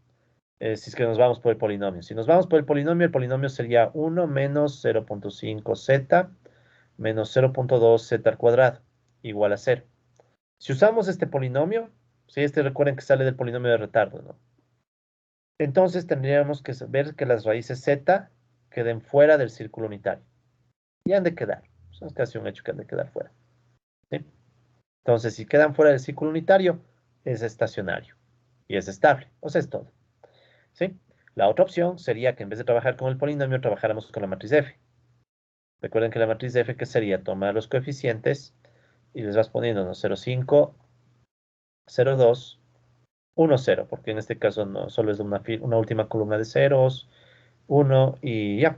S1: Si es que nos vamos por el polinomio. Si nos vamos por el polinomio sería 1 menos 0,5z menos 0,2z al cuadrado, igual a 0. Si usamos este polinomio, si este recuerden que sale del polinomio de retardo, ¿no? Entonces tendríamos que ver que las raíces z queden fuera del círculo unitario. Y han de quedar. Eso es casi un hecho que han de quedar fuera. ¿Sí? Entonces, si quedan fuera del círculo unitario, es estacionario y es estable. O sea, es todo. ¿Sí? La otra opción sería que en vez de trabajar con el polinomio, trabajáramos con la matriz F. Recuerden que la matriz F, ¿qué sería? Tomar los coeficientes y les vas poniendo, ¿no? 0,5, 0,2, 1, 0, porque en este caso no solo es una última columna de ceros, 1 y ya.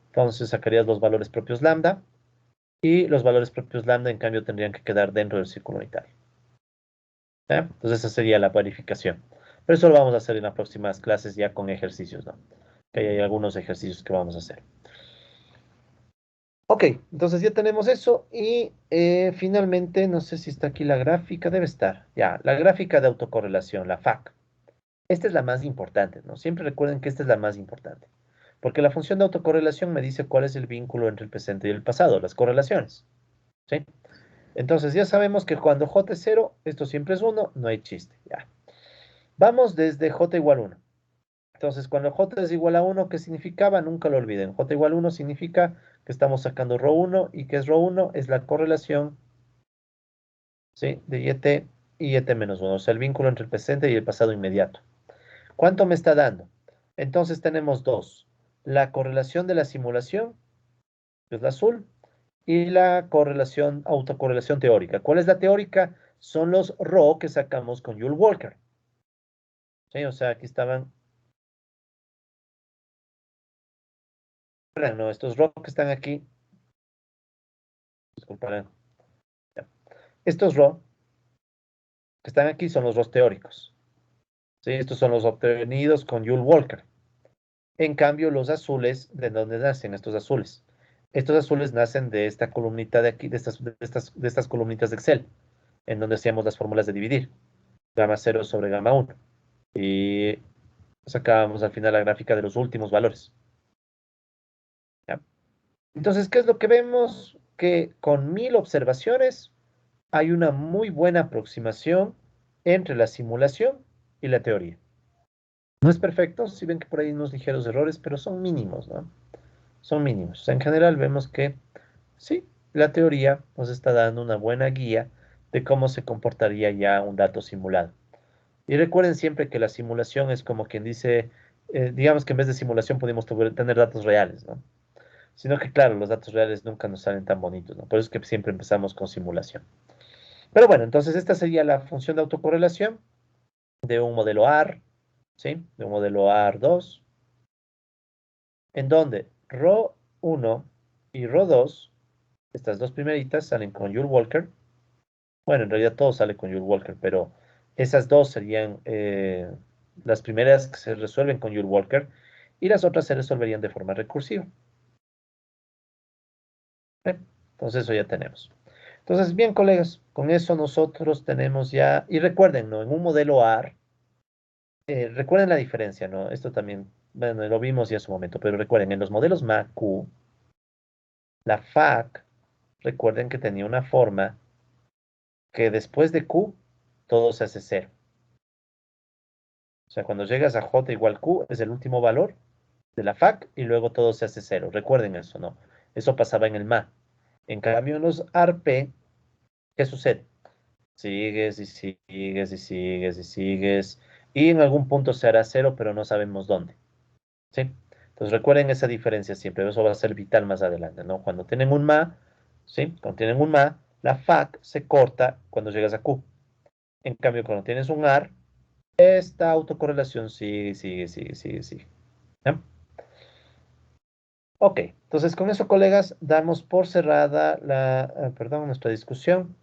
S1: Entonces sacarías los valores propios lambda y los valores propios lambda en cambio tendrían que quedar dentro del círculo unitario. ¿Ya? Entonces esa sería la verificación. Pero eso lo vamos a hacer en las próximas clases ya con ejercicios, ¿no? Que hay algunos ejercicios que vamos a hacer. Ok, entonces ya tenemos eso y finalmente, no sé si está aquí la gráfica, debe estar. Ya, la gráfica de autocorrelación, la FAC. Esta es la más importante, ¿no? Siempre recuerden que esta es la más importante. Porque la función de autocorrelación me dice cuál es el vínculo entre el presente y el pasado, las correlaciones. ¿Sí? Entonces ya sabemos que cuando j es 0, esto siempre es 1, no hay chiste. Ya. Vamos desde j igual 1. Entonces cuando j es igual a 1, ¿qué significaba? Nunca lo olviden. J igual 1 significa que estamos sacando ρ1 y que es ρ1 es la correlación, ¿sí? De yt y yt menos 1, o sea, el vínculo entre el presente y el pasado inmediato. ¿Cuánto me está dando? Entonces tenemos dos. La correlación de la simulación, que es la azul, y la correlación, autocorrelación teórica. ¿Cuál es la teórica? Son los ρ que sacamos con Joule Walker. ¿Sí? O sea, aquí estaban, no, estos ρ que están aquí, disculparán, ya. Estos ρ que están aquí son los ρ teóricos. ¿Sí? Estos son los obtenidos con Joule Walker. En cambio, los azules, ¿de dónde nacen estos azules? Estos azules nacen de esta columnita de aquí, de estas columnitas de Excel, en donde hacíamos las fórmulas de dividir. Gamma 0 sobre gamma 1. Y sacábamos al final la gráfica de los últimos valores. ¿Ya? Entonces, ¿qué es lo que vemos? Que con 1000 observaciones hay una muy buena aproximación entre la simulación y la teoría. No es perfecto, si ven que por ahí hay unos ligeros errores, pero son mínimos, ¿no? Son mínimos. O sea, en general vemos que sí, la teoría nos está dando una buena guía de cómo se comportaría ya un dato simulado. Y recuerden siempre que la simulación es como quien dice, digamos que en vez de simulación podemos tener datos reales, ¿no? Sino que claro, los datos reales nunca nos salen tan bonitos, ¿no? Por eso es que siempre empezamos con simulación. Pero bueno, entonces esta sería la función de autocorrelación de un modelo AR, ¿sí? De un modelo AR2, en donde ρ1 y ρ2, estas dos primeritas salen con Joule Walker. Bueno, en realidad todo sale con Joule Walker, pero esas dos serían las primeras que se resuelven con Joule Walker y las otras se resolverían de forma recursiva. Entonces eso ya tenemos. Entonces, bien, colegas, con eso nosotros tenemos ya, y recuerden, ¿no? En un modelo AR, recuerden la diferencia, ¿no? Esto también, bueno, lo vimos ya en su momento, pero recuerden, en los modelos MAC-Q, la FAC, recuerden que tenía una forma que después de Q, todo se hace cero. O sea, cuando llegas a J igual Q, es el último valor de la FAC y luego todo se hace cero. Recuerden eso, ¿no? Eso pasaba en el MA. En cambio, en los ARP, ¿qué sucede? Sigues y sigues y sigues y sigues. Y en algún punto se hará cero, pero no sabemos dónde. ¿Sí? Entonces recuerden esa diferencia siempre. Eso va a ser vital más adelante, ¿no? Cuando tienen un MA, ¿sí? Cuando tienen un MA, la FAC se corta cuando llegas a Q. En cambio, cuando tienes un AR, esta autocorrelación sigue. ¿Ya? Ok, entonces con eso, colegas, damos por cerrada perdón, nuestra discusión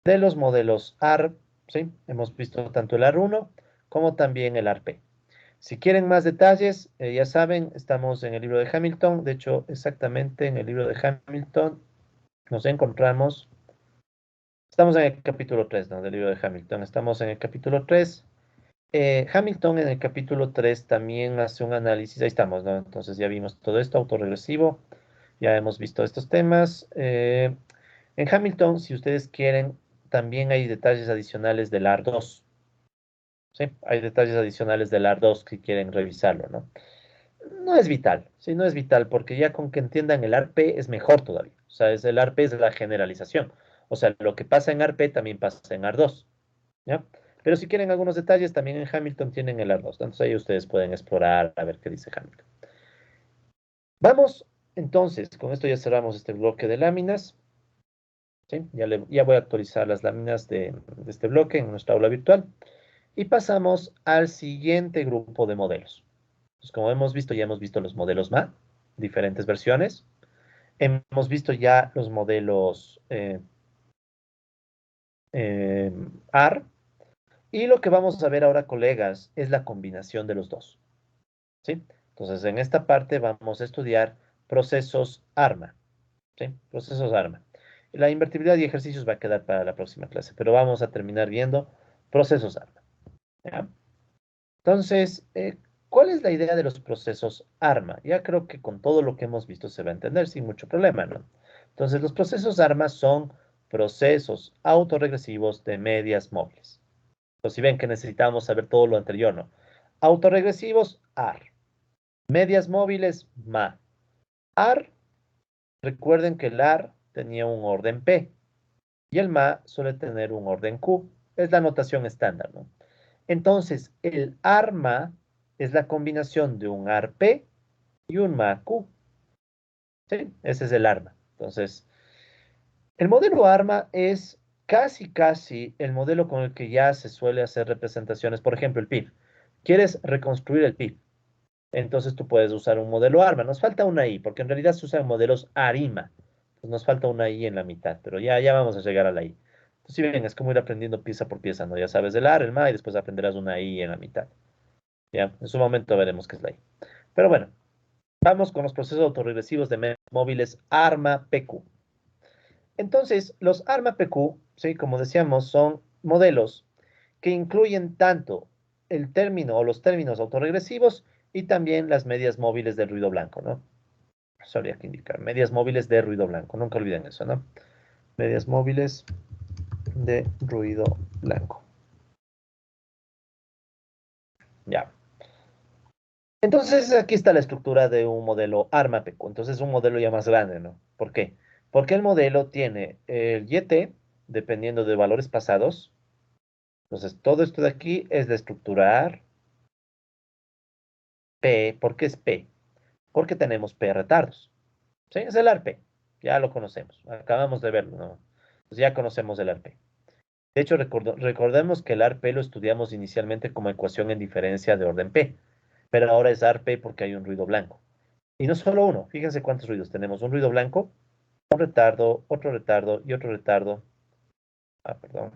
S1: de los modelos ARP, ¿sí? Hemos visto tanto el AR1 como también el ARP. Si quieren más detalles, ya saben, estamos en el libro de Hamilton. De hecho, exactamente en el libro de Hamilton nos encontramos. Estamos en el capítulo 3, ¿no? Del libro de Hamilton. Estamos en el capítulo 3. Hamilton en el capítulo 3 también hace un análisis. Ahí estamos, ¿no? Entonces ya vimos todo esto, autorregresivo. Ya hemos visto estos temas. En Hamilton, si ustedes quieren, también hay detalles adicionales del AR2. ¿Sí? Hay detalles adicionales del AR2 si quieren revisarlo, ¿no? No es vital, sí, no es vital, porque ya con que entiendan el ARP es mejor todavía. O sea, el ARP es la generalización. O sea, lo que pasa en ARP también pasa en AR2, ¿ya? Pero si quieren algunos detalles, también en Hamilton tienen el AR2. Entonces ahí ustedes pueden explorar a ver qué dice Hamilton. Vamos, entonces, con esto ya cerramos este bloque de láminas. ¿Sí? Ya voy a actualizar las láminas de este bloque en nuestra aula virtual. Y pasamos al siguiente grupo de modelos. Pues como hemos visto, ya hemos visto los modelos MA, diferentes versiones. Hemos visto ya los modelos eh, AR. Y lo que vamos a ver ahora, colegas, es la combinación de los dos. ¿Sí? Entonces, en esta parte vamos a estudiar procesos ARMA. ¿Sí? Procesos ARMA. La invertibilidad y ejercicios va a quedar para la próxima clase, pero vamos a terminar viendo procesos ARMA. ¿Ya? Entonces, ¿cuál es la idea de los procesos ARMA? Ya creo que con todo lo que hemos visto se va a entender sin mucho problema, ¿no? Entonces, los procesos ARMA son procesos autorregresivos de medias móviles. Entonces, si ven que necesitamos saber todo lo anterior, ¿no? Autorregresivos, AR. Medias móviles, MA. AR, recuerden que el AR tenía un orden P y el MA suele tener un orden Q. Es la notación estándar, ¿no? Entonces, el ARMA es la combinación de un ARP y un MAQ. ¿Sí? Ese es el ARMA. Entonces, el modelo ARMA es casi el modelo con el que ya se suele hacer representaciones. Por ejemplo, el PIB. ¿Quieres reconstruir el PIB? Entonces tú puedes usar un modelo ARMA. Nos falta una I, porque en realidad se usan modelos ARIMA. Pues nos falta una I en la mitad, pero ya vamos a llegar a la I. Entonces, si bien es como ir aprendiendo pieza por pieza, ¿no? Ya sabes el AR, el MA, y después aprenderás una I en la mitad. Ya, en su momento veremos qué es la I. Pero bueno, vamos con los procesos autorregresivos de móviles ARMA-PQ. Entonces, los ARMA-PQ, ¿sí? Como decíamos, son modelos que incluyen tanto el término o los términos autorregresivos y también las medias móviles del ruido blanco, ¿no? Eso habría que indicar, medias móviles de ruido blanco, nunca olviden eso, ¿no? Medias móviles de ruido blanco. Ya. Entonces, aquí está la estructura de un modelo ARMA-PQ. Entonces, es un modelo ya más grande, ¿no? ¿Por qué? Porque el modelo tiene el YT, dependiendo de valores pasados. Entonces, todo esto de aquí es de estructurar P. ¿Por qué es P? Porque tenemos P retardos. ¿Sí? Es el ARP. Ya lo conocemos. Acabamos de verlo, ¿no? Pues ya conocemos el ARP. De hecho, recordemos que el ARP lo estudiamos inicialmente como ecuación en diferencia de orden P. Pero ahora es ARP porque hay un ruido blanco. Y no solo uno, fíjense cuántos ruidos tenemos. Un ruido blanco, un retardo, otro retardo y otro retardo. Ah, perdón.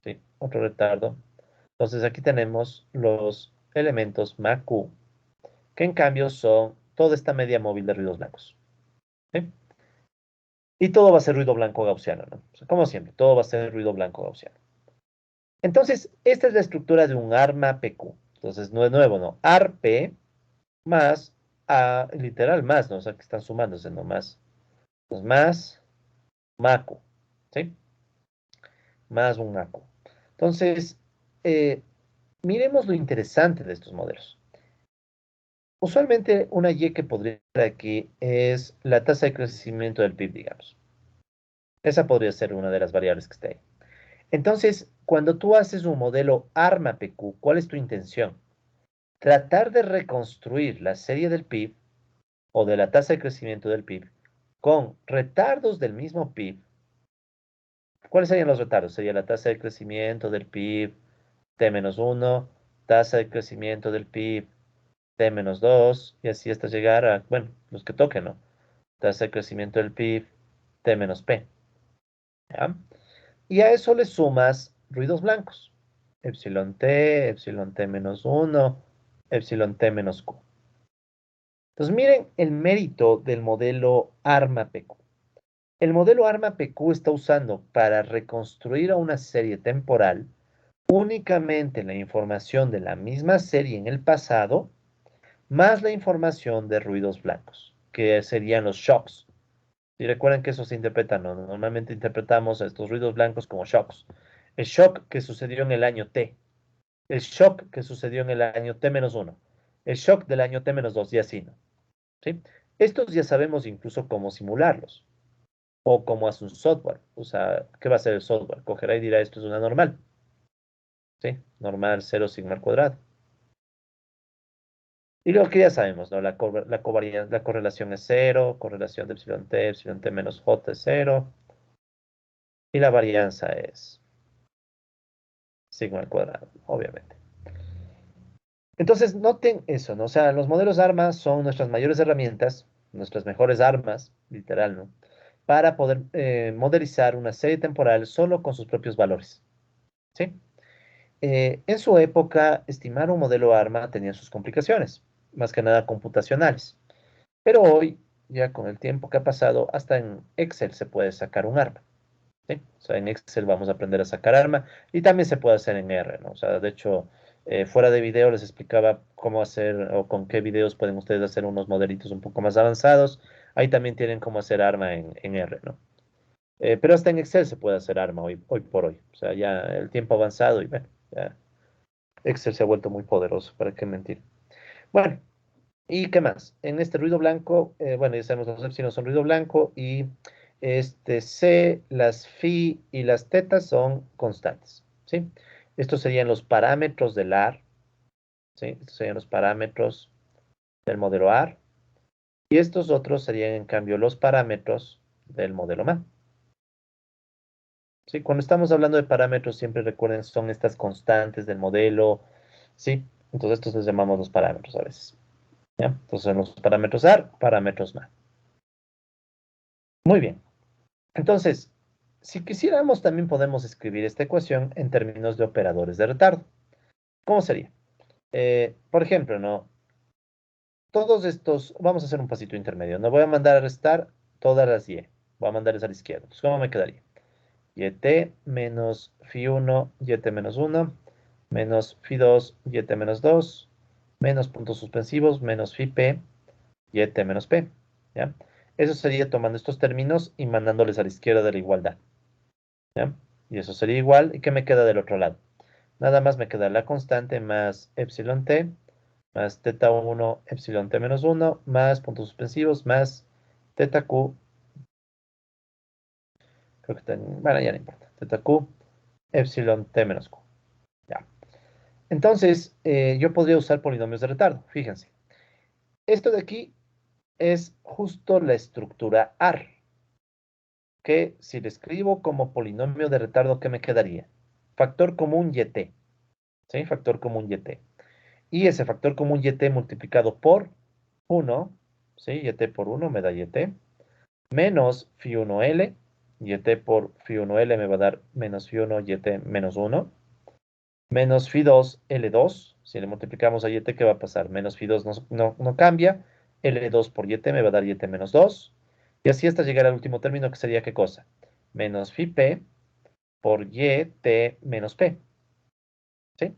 S1: Sí, otro retardo. Entonces aquí tenemos los elementos MAQ, que en cambio son toda esta media móvil de ruidos blancos. ¿Sí? Y todo va a ser ruido blanco gaussiano, ¿no? O sea, como siempre, todo va a ser ruido blanco gaussiano. Entonces, esta es la estructura de un ARMA PQ. Entonces, no es nuevo, ¿no? ARP más, literal más, ¿no? O sea, que están sumándose, ¿no? Más, pues más MAQ, ¿sí? Más un MAQ. Entonces, eh, miremos lo interesante de estos modelos. Usualmente una Y que podría estar aquí es la tasa de crecimiento del PIB, digamos. Esa podría ser una de las variables que está ahí. Entonces, cuando tú haces un modelo ARMA-PQ, ¿cuál es tu intención? Tratar de reconstruir la serie del PIB o de la tasa de crecimiento del PIB con retardos del mismo PIB ¿Cuáles serían los retardos? Sería la tasa de crecimiento del PIB T-1, tasa de crecimiento del PIB T-2, y así hasta llegar a, bueno, los que toquen, ¿no? Tasa de crecimiento del PIB T-P. ¿Ya? Y a eso le sumas ruidos blancos. Epsilon T, epsilon T-1, epsilon T-Q. Entonces miren el mérito del modelo ARMA-PQ. El modelo ARMA-PQ está usando para reconstruir a una serie temporal únicamente la información de la misma serie en el pasado, más la información de ruidos blancos, que serían los shocks. Y recuerden que eso se interpreta, ¿no? Normalmente interpretamos estos ruidos blancos como shocks. El shock que sucedió en el año T, el shock que sucedió en el año T-1, el shock del año T-2 y así, ¿no? ¿Sí? Estos ya sabemos incluso cómo simularlos o cómo hace un software. O sea, ¿qué va a hacer el software? Cogerá y dirá esto es una normal. ¿Sí? Normal 0 sigma al cuadrado. Y luego que ya sabemos, ¿no? La correlación es cero, correlación de epsilon t menos j es cero, y la varianza es sigma al cuadrado, obviamente. Entonces, noten eso, ¿no? O sea, los modelos armas son nuestras mayores herramientas, nuestras mejores armas, literal, ¿no? Para poder modelizar una serie temporal solo con sus propios valores, ¿sí? En su época, estimar un modelo ARMA tenía sus complicaciones, más que nada computacionales. Pero hoy, ya con el tiempo que ha pasado, hasta en Excel se puede sacar un arma, ¿sí? O sea, en Excel vamos a aprender a sacar arma y también se puede hacer en R, ¿no? O sea, de hecho, fuera de video les explicaba cómo hacer o con qué videos pueden ustedes hacer unos modelitos un poco más avanzados. Ahí también tienen cómo hacer arma en R, ¿no? Pero hasta en Excel se puede hacer arma hoy por hoy. O sea, ya el tiempo ha avanzado y bueno, ya Excel se ha vuelto muy poderoso, ¿para qué mentir? Bueno, ¿y qué más? En este ruido blanco, bueno, ya sabemos los epsilon son ruido blanco y este C, las phi y las tetas son constantes, ¿sí? Estos serían los parámetros del AR, ¿sí? Estos serían los parámetros del modelo AR y estos otros serían en cambio los parámetros del modelo MA, ¿sí? Cuando estamos hablando de parámetros, siempre recuerden, son estas constantes del modelo, ¿sí? Entonces estos les llamamos los parámetros a veces, ¿ya? Entonces son los parámetros AR, parámetros MA. Muy bien. Entonces, si quisiéramos, también podemos escribir esta ecuación en términos de operadores de retardo. ¿Cómo sería? Por ejemplo, ¿no? Todos estos, vamos a hacer un pasito intermedio. No voy a mandar a restar todas las y. Voy a mandarles a la izquierda. Entonces, ¿cómo me quedaría? Yt menos phi1, yt menos 1, menos phi2, yt menos 2, menos puntos suspensivos, menos phi p, yt menos p. ¿Ya? Eso sería tomando estos términos y mandándoles a la izquierda de la igualdad. ¿Ya? Y eso sería igual. ¿Y qué me queda del otro lado? Nada más me queda la constante más epsilon t, más teta 1, epsilon t menos 1, más puntos suspensivos, más teta q. Creo que bueno, ya no importa. Teta q, epsilon t menos q. Ya. Entonces, yo podría usar polinomios de retardo. Fíjense. Esto de aquí es justo la estructura AR, que si le escribo como polinomio de retardo, ¿qué me quedaría? Factor común YT. ¿Sí? Factor común YT. Y ese factor común YT multiplicado por 1, ¿sí? YT por 1 me da YT, menos phi1L, YT por phi1L me va a dar menos phi1 YT menos 1, menos phi2 L2, si le multiplicamos a YT, ¿qué va a pasar? Menos phi2 no cambia, L2 por YT me va a dar YT menos 2, y así hasta llegar al último término, que sería ¿qué cosa? Menos phi P por YT menos P, ¿sí?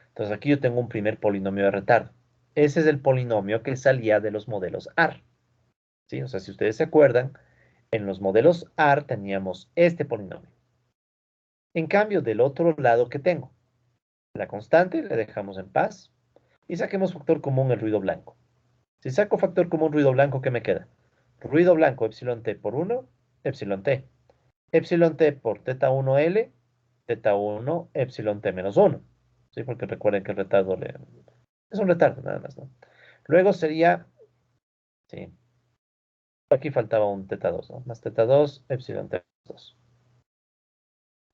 S1: Entonces aquí yo tengo un primer polinomio de retardo. Ese es el polinomio que salía de los modelos AR, ¿sí? O sea, si ustedes se acuerdan, en los modelos AR teníamos este polinomio. En cambio, del otro lado, ¿qué tengo? La constante, le dejamos en paz, y saquemos factor común el ruido blanco. Si saco factor común ruido blanco, ¿qué me queda? Ruido blanco, epsilon t por 1, epsilon t. Epsilon t por teta 1L, teta 1, epsilon t menos 1. ¿Sí? Porque recuerden que el retardo es un retardo, nada más, ¿no? Luego sería, sí, aquí faltaba un teta 2, ¿no? Más teta 2, epsilon t 2.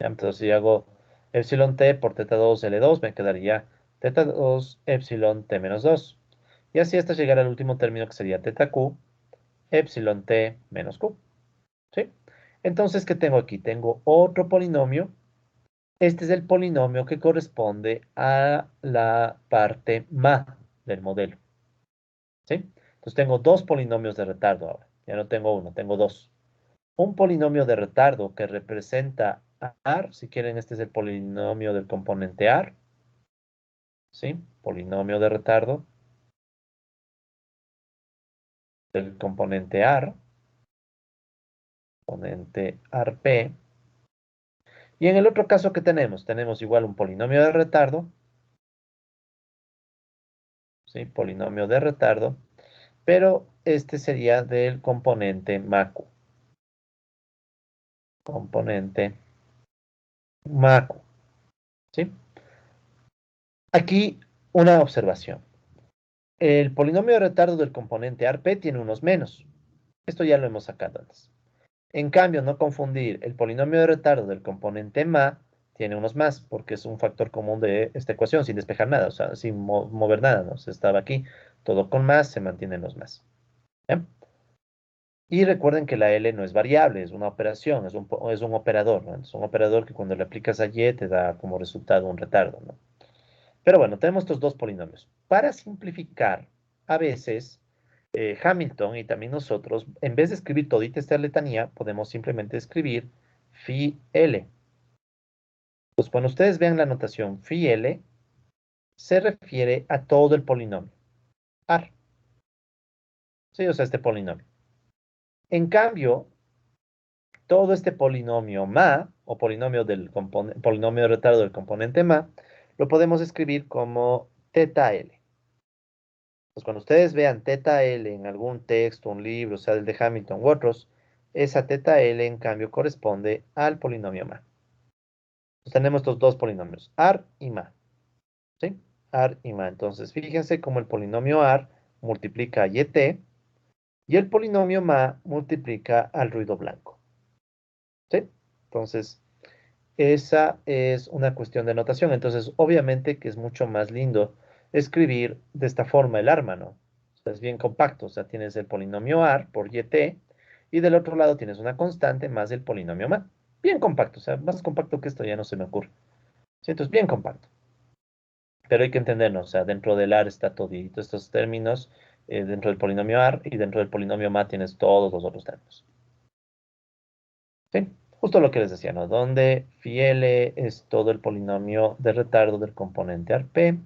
S1: ¿Ya? Entonces, si hago epsilon t por teta 2 L2, me quedaría teta 2 epsilon t menos 2. Y así hasta llegar al último término que sería teta q epsilon t menos q. ¿Sí? Entonces, ¿qué tengo aquí? Tengo otro polinomio. Este es el polinomio que corresponde a la parte ma del modelo. ¿Sí? Entonces tengo dos polinomios de retardo ahora. Ya no tengo uno, tengo dos. Un polinomio de retardo que representa a AR. Si quieren, este es el polinomio del componente AR. ¿Sí? Polinomio de retardo del componente AR. Componente ARP. Y en el otro caso que tenemos, tenemos igual un polinomio de retardo. ¿Sí? Polinomio de retardo. Pero este sería del componente MACU. Componente MACU. ¿Sí? Aquí una observación. El polinomio de retardo del componente ARP tiene unos menos. Esto ya lo hemos sacado antes. En cambio, no confundir el polinomio de retardo del componente MA tiene unos más, porque es un factor común de esta ecuación, sin despejar nada, o sea, sin mover nada, ¿no? Se estaba aquí, todo con más, se mantienen los más. ¿Ya? Y recuerden que la L no es variable, es una operación, es un operador, ¿no? Es un operador que cuando le aplicas a Y te da como resultado un retardo, ¿no? Pero bueno, tenemos estos dos polinomios. Para simplificar, a veces Hamilton y también nosotros, en vez de escribir todita esta letanía, podemos simplemente escribir phi L. Pues cuando ustedes vean la notación phi L, se refiere a todo el polinomio. AR. Sí, o sea, este polinomio. En cambio, todo este polinomio ma, o polinomio de retardo del componente ma, lo podemos escribir como teta L. Pues cuando ustedes vean teta L en algún texto, un libro, sea el de Hamilton u otros, esa teta L en cambio corresponde al polinomio ma. Entonces tenemos estos dos polinomios, AR y ma. ¿Sí? AR y ma. Entonces fíjense cómo el polinomio AR multiplica a YT y el polinomio ma multiplica al ruido blanco. ¿Sí? Entonces, esa es una cuestión de notación. Entonces, obviamente que es mucho más lindo escribir de esta forma el arma, ¿no? O sea, es bien compacto. O sea, tienes el polinomio AR por YT y del otro lado tienes una constante más el polinomio MA. Bien compacto. O sea, más compacto que esto ya no se me ocurre. ¿Sí? Entonces, bien compacto. Pero hay que entendernos. O sea, dentro del AR está todos estos términos, dentro del polinomio AR y dentro del polinomio MA tienes todos los otros términos. ¿Sí? Justo lo que les decía, ¿no? Donde phi L es todo el polinomio de retardo del componente ARP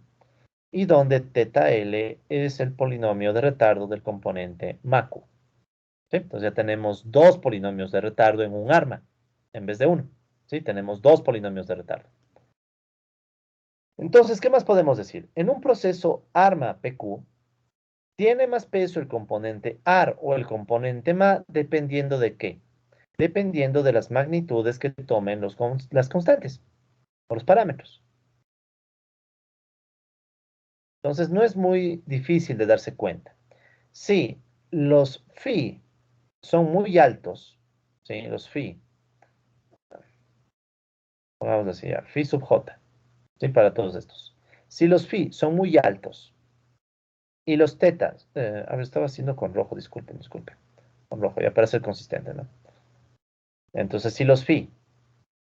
S1: y donde teta L es el polinomio de retardo del componente MACU. ¿Sí? Entonces ya tenemos dos polinomios de retardo en un arma, en vez de uno. ¿Sí? Tenemos dos polinomios de retardo. Entonces, ¿qué más podemos decir? En un proceso arma-PQ, tiene más peso el componente AR o el componente MA dependiendo de qué. Dependiendo de las magnitudes que tomen las constantes o los parámetros. Entonces, no es muy difícil de darse cuenta. Si los phi son muy altos, ¿sí? Los phi, vamos a decir, phi sub j, ¿sí? Para todos estos. Si los phi son muy altos y los tetas, a ver, estaba haciendo con rojo, disculpen, con rojo, ya para ser consistente, ¿no? Entonces, si los phi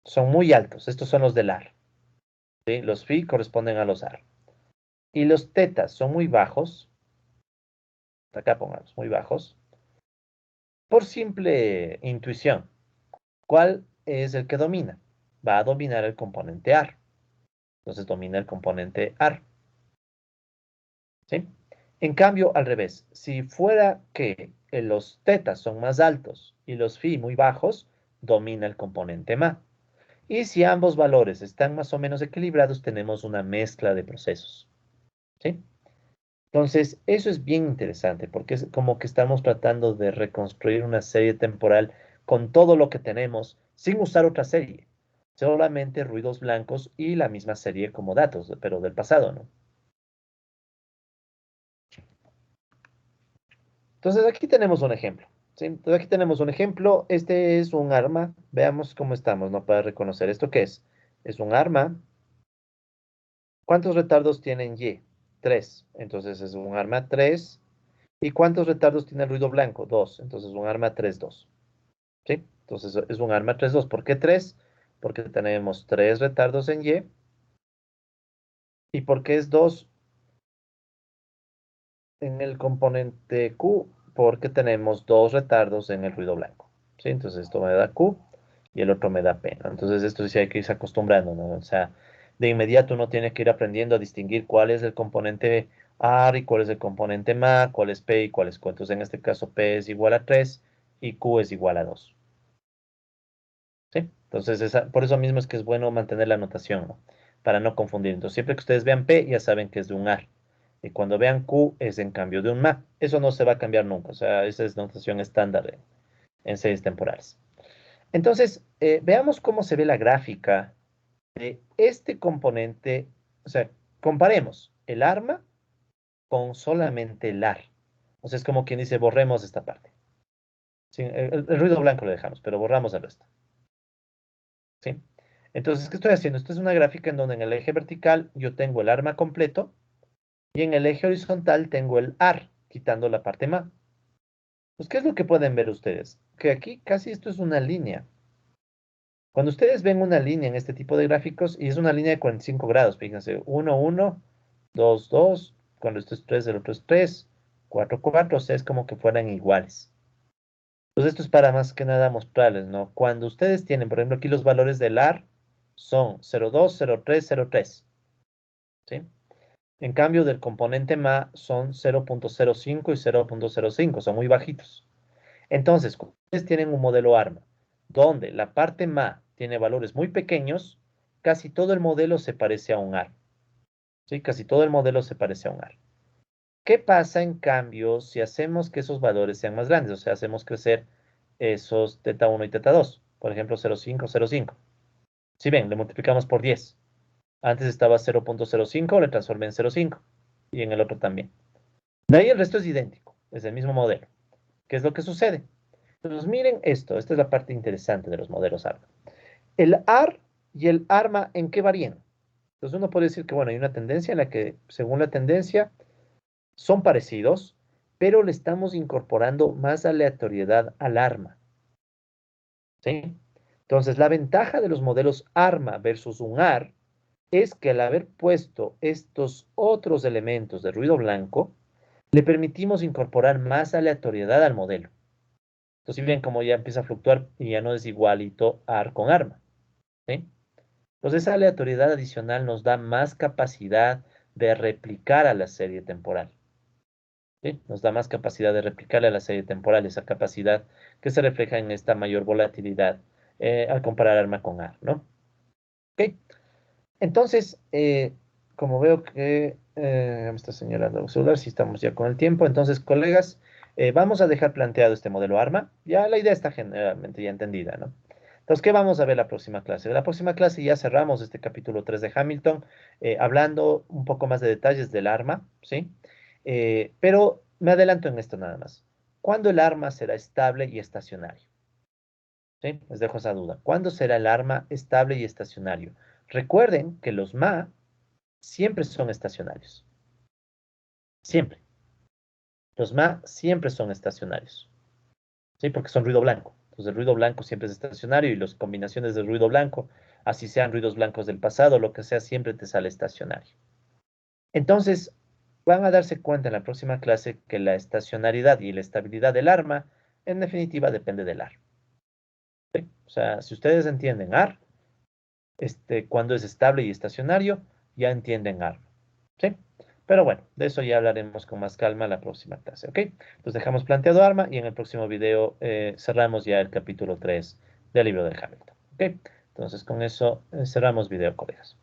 S1: son muy altos, estos son los del AR, ¿sí? Los phi corresponden a los AR. Y los tetas son muy bajos, acá pongamos, muy bajos, por simple intuición. ¿Cuál es el que domina? Va a dominar el componente AR. Entonces domina el componente AR. ¿Sí? En cambio, al revés, si fuera que los tetas son más altos y los phi muy bajos, domina el componente MA. Y si ambos valores están más o menos equilibrados, tenemos una mezcla de procesos. ¿Sí? Entonces, eso es bien interesante porque es como que estamos tratando de reconstruir una serie temporal con todo lo que tenemos sin usar otra serie, solamente ruidos blancos y la misma serie como datos, pero del pasado, ¿no? Entonces, aquí tenemos un ejemplo, ¿sí? Entonces aquí tenemos un ejemplo. Este es un arma. Veamos cómo estamos, ¿no? Para reconocer esto qué es. Es un arma. ¿Cuántos retardos tienen Y? 3. Entonces es un arma 3. ¿Y cuántos retardos tiene el ruido blanco? 2. Entonces un arma 3-2. ¿Sí? Entonces es un arma 3-2. ¿Por qué 3? Porque tenemos 3 retardos en Y. ¿Y por qué es 2 en el componente Q? Porque tenemos 2 retardos en el ruido blanco. ¿Sí? Entonces esto me da Q y el otro me da P, ¿no? Entonces esto sí hay que irse acostumbrando, ¿no? O sea, de inmediato uno tiene que ir aprendiendo a distinguir cuál es el componente AR y cuál es el componente MA, cuál es P y cuál es Q. Entonces en este caso P es igual a 3 y Q es igual a 2. ¿Sí? Entonces por eso mismo es que es bueno mantener la notación, ¿no? Para no confundir. Entonces siempre que ustedes vean P ya saben que es de un AR. Y cuando vean Q es en cambio de un MA. Eso no se va a cambiar nunca. O sea, esa es notación estándar en series temporales. Entonces, veamos cómo se ve la gráfica de este componente. O sea, comparemos el arma con solamente el AR. O sea, es como quien dice, borremos esta parte. Sí, el ruido blanco lo dejamos, pero borramos el resto. ¿Sí? Entonces, ¿qué estoy haciendo? Esto es una gráfica en donde en el eje vertical yo tengo el arma completo y en el eje horizontal tengo el AR, quitando la parte MA. Pues, ¿qué es lo que pueden ver ustedes? Que aquí casi esto es una línea. Cuando ustedes ven una línea en este tipo de gráficos, y es una línea de 45 grados, fíjense, 1, 1, 2, 2, cuando esto es 3, el otro es 3, 4, 4, o sea, es como que fueran iguales. Entonces esto es para más que nada mostrarles, ¿no? Cuando ustedes tienen, por ejemplo, aquí los valores del AR son 0,2, 0,3, 0,3, ¿sí? En cambio, del componente MA son 0,05 y 0,05, son muy bajitos. Entonces, cuando ustedes tienen un modelo ARMA, donde la parte MA tiene valores muy pequeños, casi todo el modelo se parece a un AR, ¿sí? Casi todo el modelo se parece a un AR. ¿Qué pasa, en cambio, si hacemos que esos valores sean más grandes? O sea, hacemos crecer esos teta 1 y teta 2, por ejemplo, 0,5, 0,5. Si ven, le multiplicamos por 10. Antes estaba 0,05, le transformé en 0,5 y en el otro también. De ahí el resto es idéntico, es el mismo modelo. ¿Qué es lo que sucede? Entonces miren esto, esta es la parte interesante de los modelos ARMA. El AR y el ARMA, ¿en qué varían? Entonces uno puede decir que, bueno, hay una tendencia en la que, según la tendencia, son parecidos, pero le estamos incorporando más aleatoriedad al ARMA, ¿sí? Entonces, la ventaja de los modelos ARMA versus un AR es que al haber puesto estos otros elementos de ruido blanco, le permitimos incorporar más aleatoriedad al modelo. Entonces, si ven cómo ya empieza a fluctuar y ya no es igualito AR con ARMA, ¿sí? Entonces, esa aleatoriedad adicional nos da más capacidad de replicar a la serie temporal, ¿sí? Nos da más capacidad de replicarle a la serie temporal, esa capacidad que se refleja en esta mayor volatilidad al comparar ARMA con AR, ¿no? ¿Ok? Entonces, como veo que me está señalando el celular, si estamos ya con el tiempo, entonces, colegas, vamos a dejar planteado este modelo ARMA. Ya la idea está generalmente ya entendida, ¿no? Entonces, ¿qué vamos a ver la próxima clase? La próxima clase ya cerramos este capítulo 3 de Hamilton, hablando un poco más de detalles del arma, ¿sí? Pero me adelanto en esto nada más. ¿Cuándo el arma será estable y estacionario? ¿Sí? Les dejo esa duda. ¿Cuándo será el arma estable y estacionario? Recuerden que los MA siempre son estacionarios. Siempre. Los MA siempre son estacionarios. ¿Sí? Porque son ruido blanco. Entonces el ruido blanco siempre es estacionario y las combinaciones de ruido blanco, así sean ruidos blancos del pasado, lo que sea, siempre te sale estacionario. Entonces, van a darse cuenta en la próxima clase que la estacionalidad y la estabilidad del arma, en definitiva, depende del AR. ¿Sí? O sea, si ustedes entienden AR, cuando es estable y estacionario, ya entienden AR. ¿Sí? Pero bueno, de eso ya hablaremos con más calma la próxima clase, ¿ok? Entonces dejamos planteado arma y en el próximo video cerramos ya el capítulo 3 del libro de Hamilton, ¿ok? Entonces con eso cerramos video, colegas.